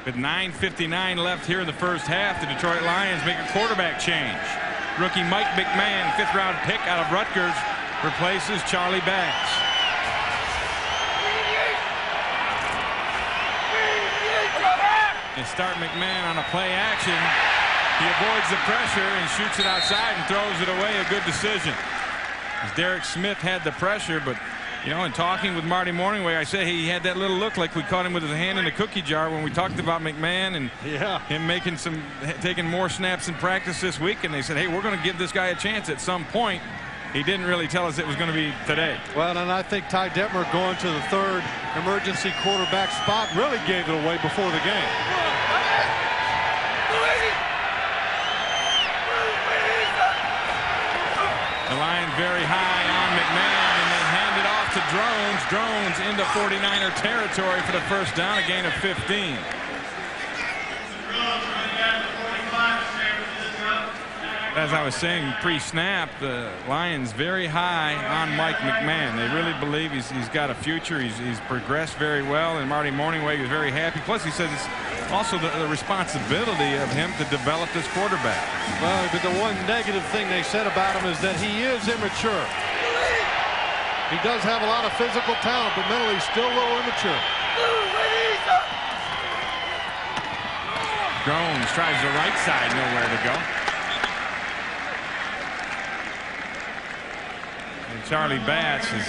Speaker 2: With 9:59 left here in the first half, the Detroit Lions make a quarterback change. Rookie Mike McMahon, 5th-round pick out of Rutgers, replaces Charlie Batch. They start McMahon on a play action. He avoids the pressure and shoots it outside and throws it away. A good decision. As Derek Smith had the pressure, but you know, in talking with Marty Morningway, I said he had that little look like we caught him with his hand in the cookie jar when we talked about McMahon and him taking more snaps in practice this week. And they said, hey, we're going to give this guy a chance at some point. He didn't really tell us it was going to be today.
Speaker 3: Well, and I think Ty Detmer going to the 3rd emergency quarterback spot really gave it away before the game.
Speaker 2: The line very high on McMahon, and they hand it off to Drones. Drones into 49er territory for the first down, a gain of 15. As I was saying pre-snap, the Lions very high on Mike McMahon. They really believe he's got a future. He's progressed very well, and Marty Morningweg is very happy. Plus, he says it's also the responsibility of him to develop this quarterback.
Speaker 3: Well, but the one negative thing they said about him is that he is immature. He does have a lot of physical talent, but mentally he's still a little immature.
Speaker 2: Drones tries the right side, nowhere to go. Charlie Batch has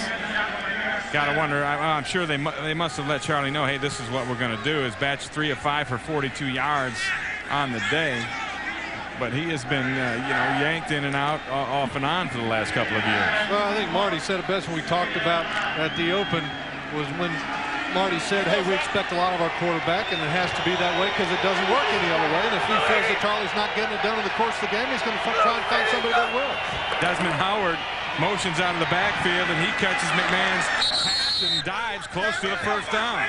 Speaker 2: got to wonder. I'm sure they must have let Charlie know, hey, this is what we're going to do. Is Batch 3 of 5 for 42 yards on the day, but he has been yanked in and out, off and on for the last couple of years.
Speaker 3: Well, I think Marty said it best when we talked about at the Open, was when Marty said, hey, we expect a lot of our quarterback, and it has to be that way because it doesn't work any other way. And if he feels that Charlie's not getting it done in the course of the game, he's going to try and find somebody that will.
Speaker 2: Desmond Howard motions out of the backfield, and he catches McMahon's pass and dives close to the first down.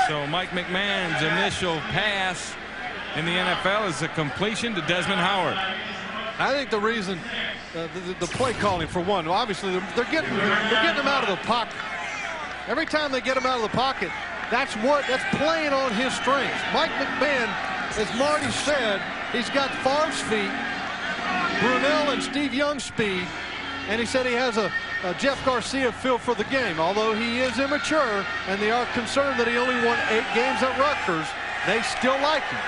Speaker 2: So Mike McMahon's initial pass in the NFL is a completion to Desmond Howard.
Speaker 3: I think the reason the play calling, for one, obviously they're getting him out of the pocket. Every time they get him out of the pocket, that's playing on his strengths. Mike McMahon, as Marty said, he's got Favre's feet, Brunell and Steve Young's speed, and he said he has a Jeff Garcia feel for the game. Although he is immature and they are concerned that he only won 8 games at Rutgers, they still like him.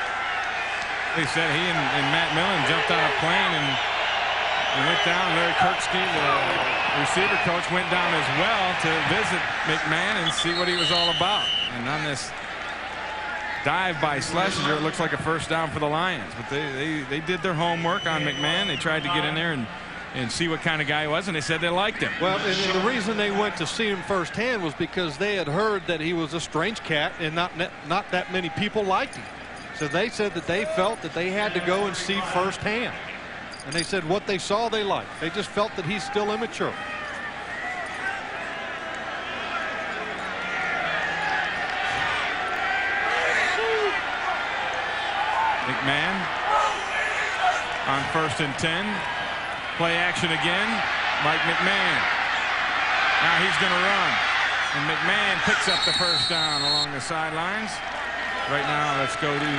Speaker 2: They said he and Matt Millen jumped on a plane and went down. Larry Kirksky, the receiver coach, went down as well to visit McMahon and see what he was all about. And on this dive by Schlesinger, it looks like a first down for the Lions. But they did their homework on McMahon. They tried to get in there and see what kind of guy he was, and they said they liked him.
Speaker 3: Well, and the reason they went to see him firsthand was because they had heard that he was a strange cat and not that many people liked him. So they said that they felt that they had to go and see firsthand. And they said what they saw they liked. They just felt that he's still immature.
Speaker 2: McMahon on 1st and 10. Play action again. Mike McMahon. Now he's going to run. And McMahon picks up the first down along the sidelines. Right now, let's go to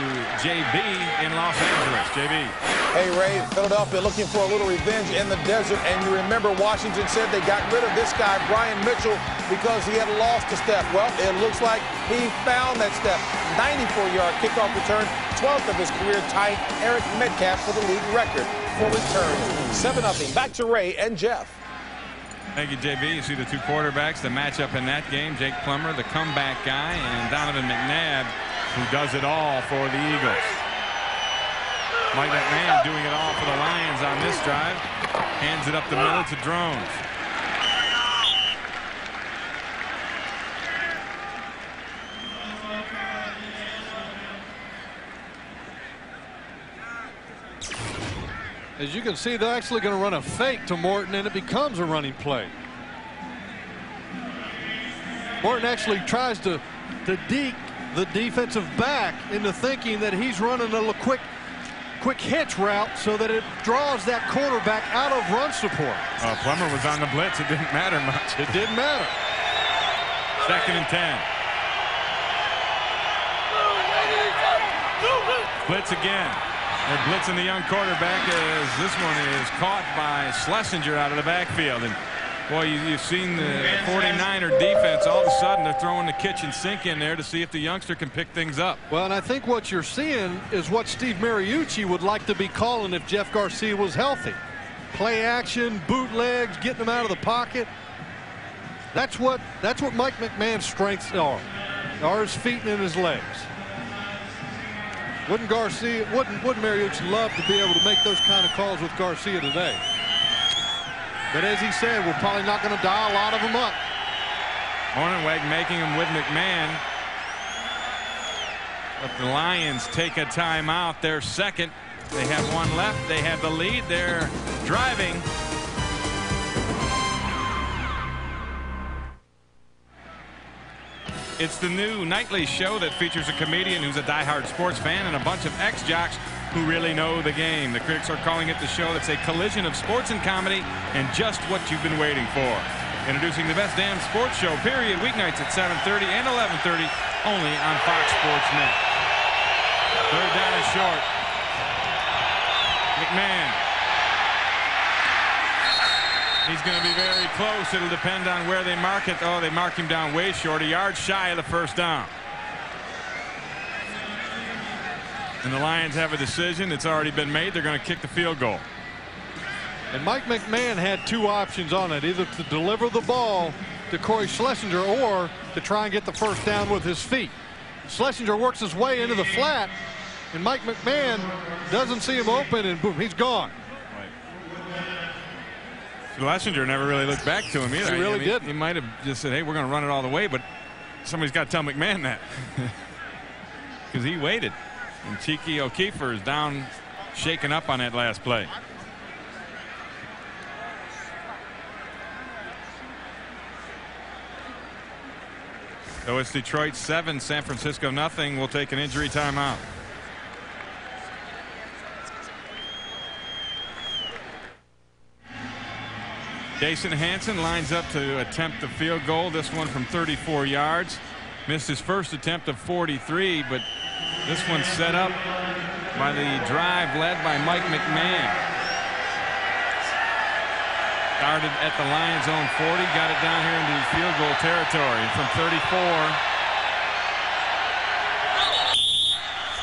Speaker 2: JB in Los Angeles. JB.
Speaker 5: Hey, Ray, Philadelphia looking for a little revenge in the desert. And you remember Washington said they got rid of this guy, Brian Mitchell, because he had lost a step. Well, it looks like he found that step. 94-yard kickoff return, 12th of his career, tying Eric Metcalf for the league record for returns. 7-0. Back to Ray and Jeff.
Speaker 2: Thank you, JB. You see the two quarterbacks, the matchup in that game. Jake Plummer, the comeback guy, and Donovan McNabb, who does it all for the Eagles. Mike McMahon doing it all for the Lions on this drive. Hands it up the middle to Drones.
Speaker 3: As you can see, they're actually going to run a fake to Morton, and it becomes a running play. Morton actually tries to deke the defensive back into thinking that he's running a little quick hitch route so that it draws that cornerback out of run support.
Speaker 2: Plummer was on the blitz. It didn't matter much.
Speaker 3: It didn't matter.
Speaker 2: 2nd and 10. Blitz again. They're blitzing the young quarterback as this one is caught by Schlesinger out of the backfield. And boy, you've seen the 49er defense. All of a sudden, they're throwing the kitchen sink in there to see if the youngster can pick things up.
Speaker 3: Well, and I think what you're seeing is what Steve Mariucci would like to be calling if Jeff Garcia was healthy. Play action, bootlegs, getting them out of the pocket. That's what Mike McMahon's strengths are his feet and his legs. Wouldn't Mariucci love to be able to make those kind of calls with Garcia today? But as he said, we're probably not going to dial a lot of them up.
Speaker 2: Morningweg making them with McMahon. But the Lions take a timeout. They're second. They have one left. They have the lead. They're driving. It's the new nightly show that features a comedian who's a diehard sports fan and a bunch of ex-jocks who really know the game. The critics are calling it the show that's a collision of sports and comedy and just what you've been waiting for. Introducing the best damn sports show, period, weeknights at 7:30 and 11:30, only on Fox Sports Net. Third down and short. McMahon. He's going to be very close. It'll depend on where they mark it. Oh, they marked him down way short, a yard shy of the first down. And the Lions have a decision. It's already been made. They're going to kick the field goal.
Speaker 3: And Mike McMahon had two options on it, either to deliver the ball to Corey Schlesinger or to try and get the first down with his feet. Schlesinger works his way into the flat, and Mike McMahon doesn't see him open, and boom, he's gone.
Speaker 2: Schlesinger never really looked back to him either.
Speaker 3: He really didn't.
Speaker 2: He might have just said, hey, we're going to run it all the way, but somebody's got to tell McMahon that. Because he waited. And Cheeky O'Keefer is down, shaken up on that last play. So it's Detroit 7, San Francisco nothing. We'll take an injury timeout. Jason Hansen lines up to attempt the field goal. This one from 34 yards. Missed his first attempt of 43, but this one's set up by the drive led by Mike McMahon. Started at the Lions' own 40, got it down here into field goal territory from 34.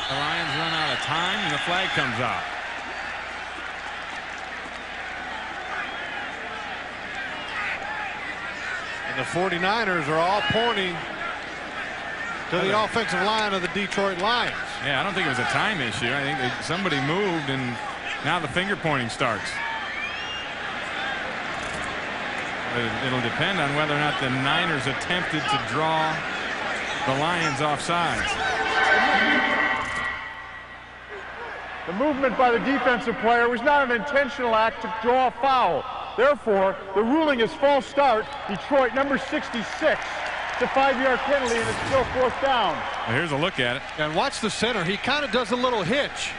Speaker 2: The Lions run out of time and the flag comes out.
Speaker 3: And the 49ers are all pointing to the offensive line of the Detroit Lions.
Speaker 2: Yeah, I don't think it was a time issue. I think somebody moved and now the finger pointing starts. It'll depend on whether or not the Niners attempted to draw the Lions offsides.
Speaker 4: The movement by the defensive player was not an intentional act to draw a foul. Therefore, the ruling is false start. Detroit, number 66. It's a 5-yard penalty, and it's still fourth down.
Speaker 2: Well, here's a look at it.
Speaker 3: And watch the center. He kind of does a little hitch.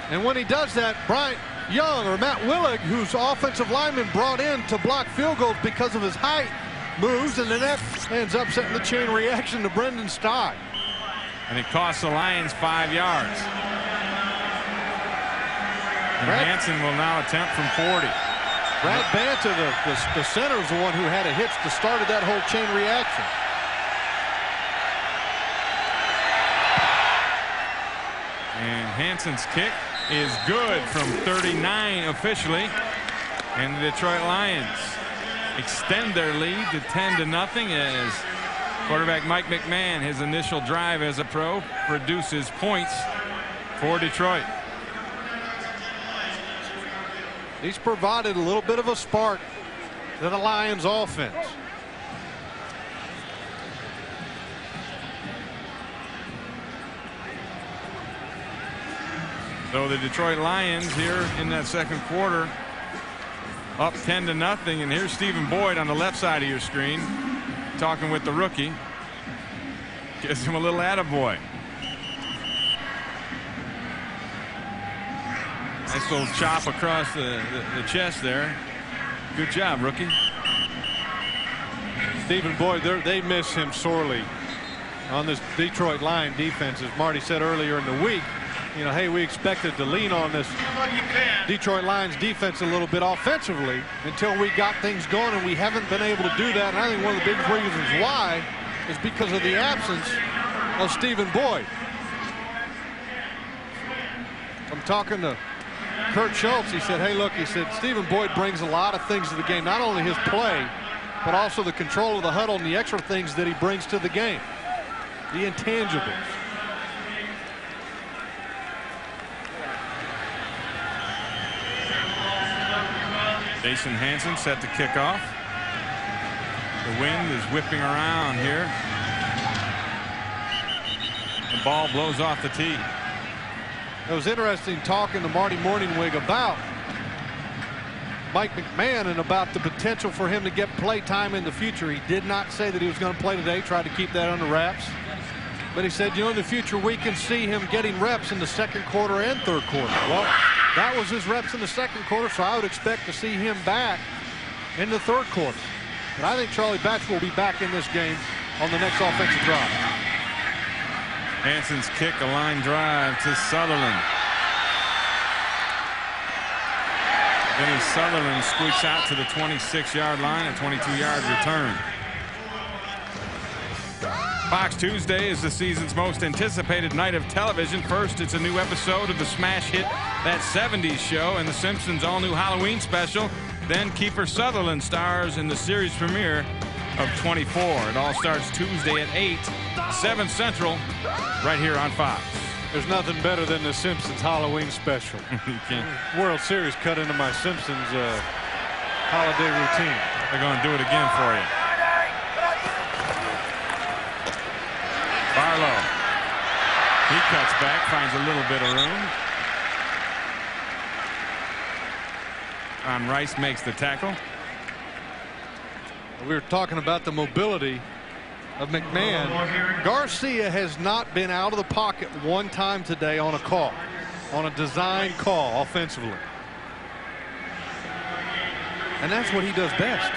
Speaker 3: And when he does that, Bryant Young or Matt Willig, whose offensive lineman brought in to block field goals because of his height, moves, and then that ends up setting the chain reaction to Brendan Stott.
Speaker 2: And it costs the Lions 5 yards. And Hansen will now attempt from 40.
Speaker 3: Brad Banta, the center, is the one who had a hitch that started that whole chain reaction.
Speaker 2: And Hansen's kick is good from 39 officially. And the Detroit Lions extend their lead to 10-0 as quarterback Mike McMahon, his initial drive as a pro, produces points for Detroit.
Speaker 3: He's provided a little bit of a spark to the Lions offense.
Speaker 2: So the Detroit Lions here in that second quarter up 10-0, and here's Stephen Boyd on the left side of your screen talking with the rookie. Gives him a little attaboy. Nice little chop across the chest there. Good job, rookie.
Speaker 3: Stephen Boyd, they miss him sorely on this Detroit Lion defense. As Marty said earlier in the week, you know, hey, we expected to lean on this Detroit Lions defense a little bit offensively until we got things going, and we haven't been able to do that. And I think one of the big reasons why is because of the absence of Stephen Boyd. I'm talking to Kurt Schultz. He said, hey, look, he said, Stephen Boyd brings a lot of things to the game, not only his play, but also the control of the huddle and the extra things that he brings to the game, the intangibles.
Speaker 2: Jason Hansen set to kick off. The wind is whipping around here. The ball blows off the tee.
Speaker 3: It was interesting talking to Marty Morningwig about Mike McMahon and about the potential for him to get play time in the future. He did not say that he was going to play today, tried to keep that under wraps. But he said, you know, in the future we can see him getting reps in the second quarter and third quarter. Well, that was his reps in the second quarter, so I would expect to see him back in the third quarter. But I think Charlie Batch will be back in this game on the next offensive drive.
Speaker 2: Hanson's kick, a line drive to Sutherland. Vinny Sutherland squeaks out to the 26-yard line, a 22-yard return. Fox Tuesday is the season's most anticipated night of television. First, it's a new episode of the smash hit That 70s Show and The Simpsons' all-new Halloween special. Then Kiefer Sutherland stars in the series premiere of 24. It all starts Tuesday at 8, 7 Central, right here on Fox.
Speaker 3: There's nothing better than the Simpsons Halloween special. World Series cut into my Simpsons holiday routine.
Speaker 2: They're going to do it again for you. Barlow. He cuts back, finds a little bit of room. Rice makes the tackle.
Speaker 3: We were talking about the mobility of McMahon. Garcia has not been out of the pocket one time today on a call, on a design call offensively. And that's what he does best.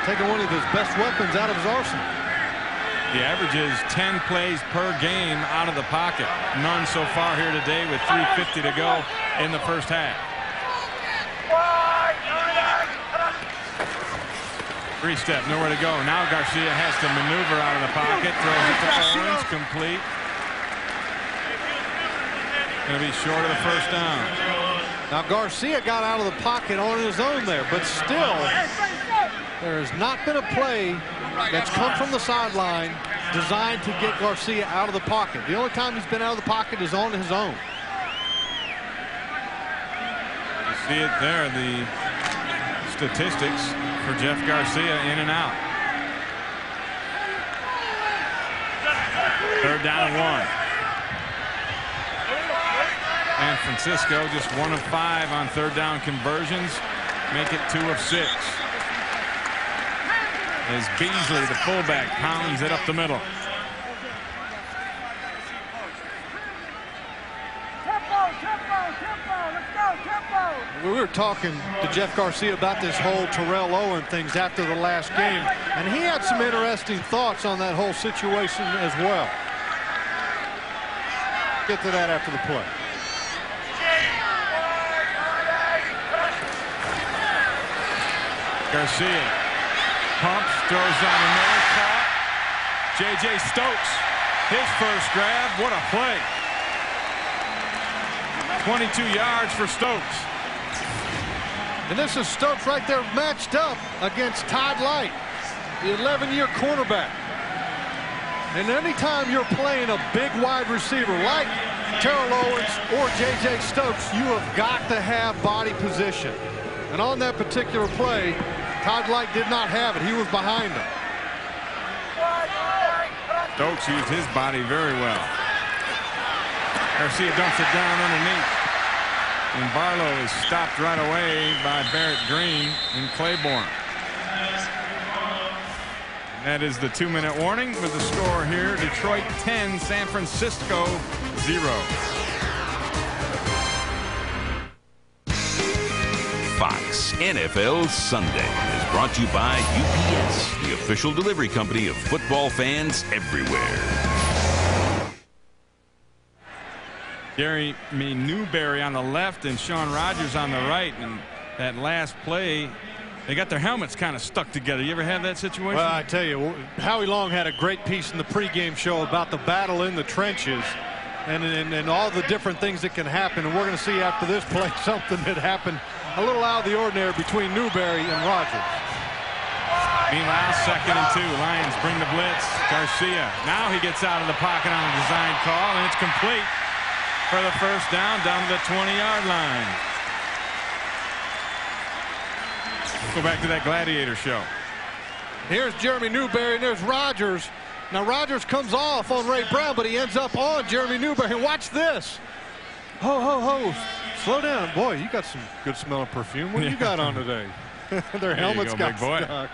Speaker 3: Taking one of his best weapons out of his arsenal.
Speaker 2: He averages 10 plays per game out of the pocket. None so far here today with 3:50 to go in the first half. Three-step, nowhere to go. Now Garcia has to maneuver out of the pocket. Throws it to Owens, complete. Going to be short of the first down.
Speaker 3: Now Garcia got out of the pocket on his own there, but still, there has not been a play that's come from the sideline designed to get Garcia out of the pocket. The only time he's been out of the pocket is on his own.
Speaker 2: You see it there, the statistics for Jeff Garcia in and out. Third down and 1. San Francisco just 1 of 5 on third down conversions. Make it 2 of 6. As Beasley, the fullback, pounds it up the middle.
Speaker 3: We were talking to Jeff Garcia about this whole Terrell Owens things after the last game, and he had some interesting thoughts on that whole situation as well. Get to that after the play.
Speaker 2: Garcia pumps, throws on the middle, caught. J.J. Stokes, his first grab. What a play. 22 yards for Stokes.
Speaker 3: And this is Stokes right there matched up against Todd Light, the 11-year cornerback. And anytime you're playing a big wide receiver like Terrell Owens or J.J. Stokes, you have got to have body position. And on that particular play, Todd Light did not have it. He was behind him.
Speaker 2: Stokes used his body very well. Garcia dumps it down underneath. And Barlow is stopped right away by Barrett Green and Claiborne. That is the 2-minute warning with the score here. Detroit 10, San Francisco 0.
Speaker 6: Fox NFL Sunday is brought to you by UPS, the official delivery company of football fans everywhere.
Speaker 2: Gary Newberry on the left and Sean Rogers on the right. And that last play, they got their helmets kind of stuck together. You ever have that situation?
Speaker 3: Well, I tell you, Howie Long had a great piece in the pregame show about the battle in the trenches and all the different things that can happen. And we're going to see after this play something that happened a little out of the ordinary between Newberry and Rogers.
Speaker 2: Meanwhile, 2nd and 2. Lions bring the blitz. Garcia. Now he gets out of the pocket on a design call, and it's complete for the first down to the 20-yard line. Go back to that gladiator show.
Speaker 3: Here's Jeremy Newberry, and there's Rogers. Now Rogers comes off on Ray Brown, but he ends up on Jeremy Newberry. And watch this. Ho, ho, ho. Slow down. Boy, you got some good smelling perfume. What do you got on today? Their helmets got stuck.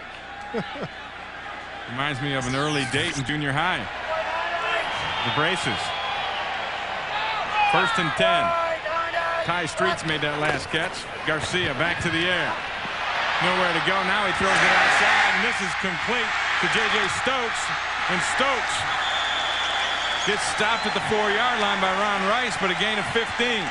Speaker 2: Reminds me of an early date in junior high. The braces. 1st and 10. Ty Streets made that last catch. Garcia back to the air. Nowhere to go. Now he throws it outside, and this is complete to J.J. Stokes. And Stokes gets stopped at the 4-yard line by Ron Rice, but a gain of 15.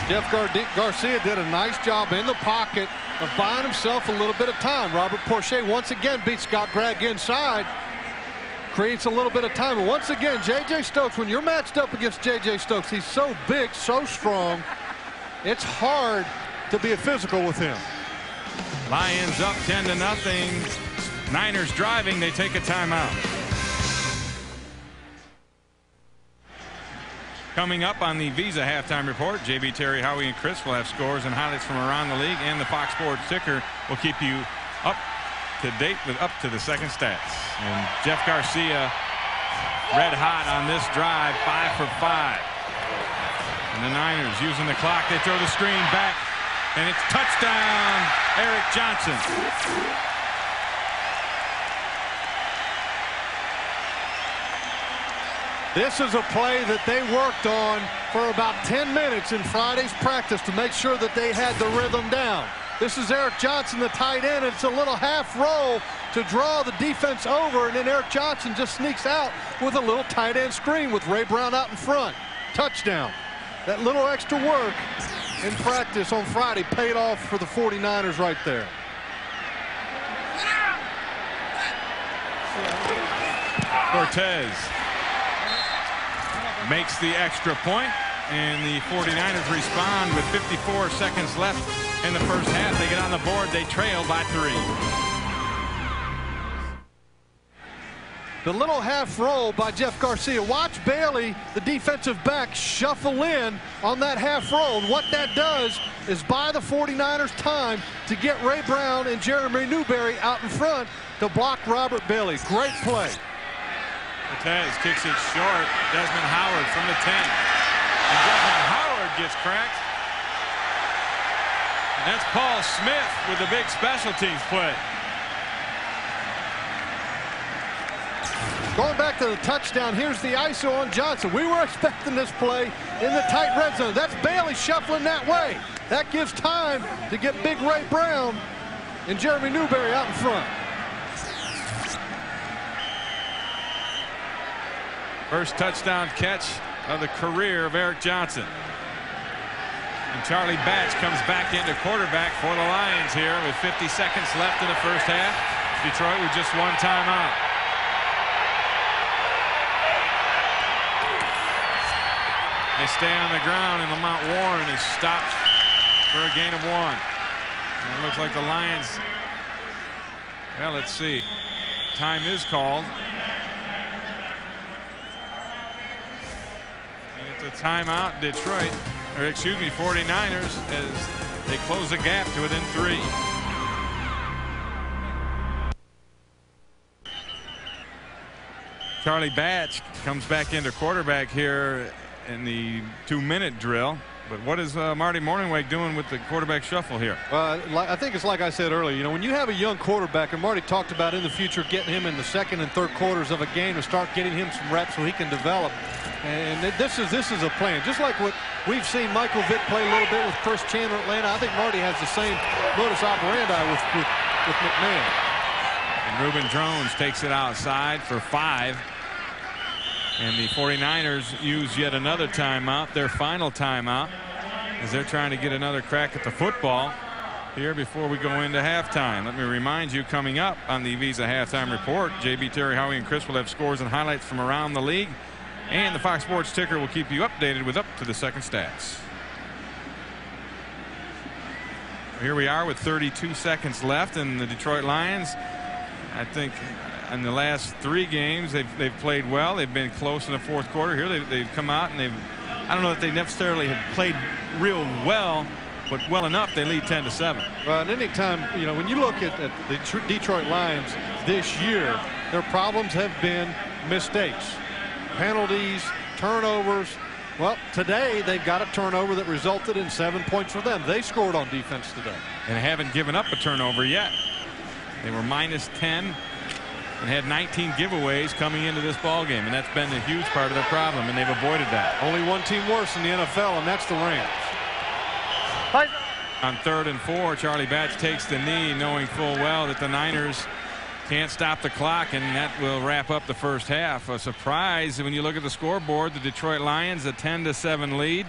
Speaker 3: Jeff Garcia did a nice job in the pocket of buying himself a little bit of time. Robert Porcher once again beats Scott Gregg inside. Creates a little bit of time. And once again, J.J. Stokes, when you're matched up against J.J. Stokes, he's so big, so strong, it's hard to be physical with him.
Speaker 2: Lions up 10-0. Niners driving. They take a timeout. Coming up on the Visa halftime report, JB, Terry, Howie, and Chris will have scores and highlights from around the league, and the Fox Sports ticker will keep you up to date with up to the second stats. And Jeff Garcia red hot on this drive, 5 for 5. And the Niners using the clock. They throw the screen back, and it's touchdown, Eric Johnson.
Speaker 3: This is a play that they worked on for about 10 minutes in Friday's practice to make sure that they had the rhythm down. This is Eric Johnson, the tight end. It's a little half roll to draw the defense over, and then Eric Johnson just sneaks out with a little tight end screen with Ray Brown out in front. Touchdown. That little extra work in practice on Friday paid off for the 49ers right there.
Speaker 2: Cortez makes the extra point, and the 49ers respond with 54 seconds left in the first half. They get on the board. They trail by 3.
Speaker 3: The little half roll by Jeff Garcia. Watch Bailey, the defensive back, shuffle in on that half roll. And what that does is buy the 49ers time to get Ray Brown and Jeremy Newberry out in front to block Robert Bailey. Great play.
Speaker 2: Cortez kicks it short. Desmond Howard from the 10. And Desmond Howard gets cracked. And that's Paul Smith with the big special teams play.
Speaker 3: Going back to the touchdown, here's the ISO on Johnson. We were expecting this play in the tight red zone. That's Bailey shuffling that way. That gives time to get big Ray Brown and Jeremy Newberry out in front.
Speaker 2: First touchdown catch of the career of Eric Johnson. And Charlie Batch comes back into quarterback for the Lions here with 50 seconds left in the first half. Detroit with just one timeout. They stay on the ground, and Lamont Warren is stopped for a gain of 1. And it looks like the Lions, well, let's see. Time is called. It's a timeout, Detroit, or excuse me, 49ers, as they close the gap to within 3. Charlie Batch comes back into quarterback here in the 2-minute drill. But what is Marty Morningweg doing with the quarterback shuffle here?
Speaker 3: I think it's like I said earlier. You know, when you have a young quarterback, and Marty talked about in the future getting him in the second and third quarters of a game to start getting him some reps so he can develop. And this is a plan. Just like what we've seen Michael Vick play a little bit with Chris Chandler at Atlanta, I think Marty has the same modus operandi with McMahon.
Speaker 2: And Reuben Drones takes it outside for 5. And the 49ers use yet another timeout, their final timeout, as they're trying to get another crack at the football here before we go into halftime. Let me remind you, coming up on the Visa halftime report, JB, Terry, Howie, and Chris will have scores and highlights from around the league. And the Fox Sports ticker will keep you updated with up to the second stats. Here we are with 32 seconds left, and the Detroit Lions, I think, in the last 3 games, they've played well. They've been close in the fourth quarter. Here they've come out and I don't know that they necessarily have played real well, but well enough. They lead 10-7.
Speaker 3: Well, at any time, you know, when you look at the Detroit Lions this year, their problems have been mistakes. penalties, turnovers. Well, today they've got a turnover that resulted in 7 points for them. They scored on defense today.
Speaker 2: And haven't given up a turnover yet. They were -10 and had 19 giveaways coming into this ball game, and that's been a huge part of their problem, and they've avoided that.
Speaker 3: Only one team worse in the NFL, and that's the Rams.
Speaker 2: On 3rd and 4, Charlie Batch takes the knee, knowing full well that the Niners can't stop the clock, and that will wrap up the first half. A surprise when you look at the scoreboard. The Detroit Lions a 10-7 lead.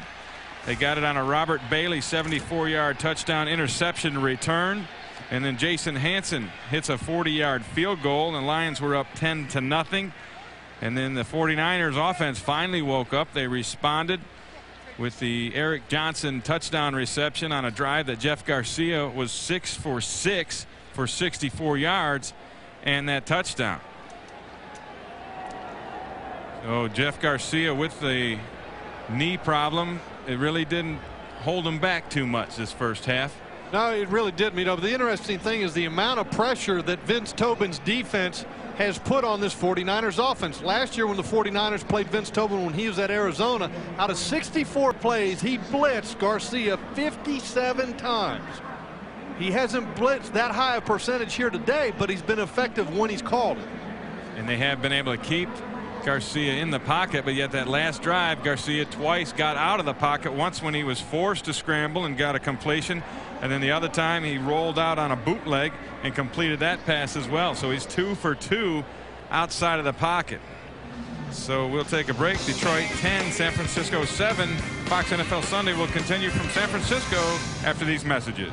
Speaker 2: They got it on a Robert Bailey 74-yard touchdown interception return, and then Jason Hansen hits a 40-yard field goal, and the Lions were up 10-0. And then the 49ers offense finally woke up. They responded with the Eric Johnson touchdown reception on a drive that Jeff Garcia was 6 for 6 for 64 yards. And that touchdown. So Jeff Garcia with the knee problem, it really didn't hold him back too much this first half.
Speaker 3: No, it really didn't. You know, the interesting thing is the amount of pressure that Vince Tobin's defense has put on this 49ers offense. Last year when the 49ers played Vince Tobin when he was at Arizona, out of 64 plays, he blitzed Garcia 57 times. He hasn't blitzed that high a percentage here today, but he's been effective when he's called it.
Speaker 2: And they have been able to keep Garcia in the pocket, but yet that last drive, Garcia twice got out of the pocket. Once when he was forced to scramble and got a completion, and then the other time he rolled out on a bootleg and completed that pass as well. So he's 2 for 2 outside of the pocket. So we'll take a break. Detroit 10, San Francisco 7. Fox NFL Sunday will continue from San Francisco after these messages.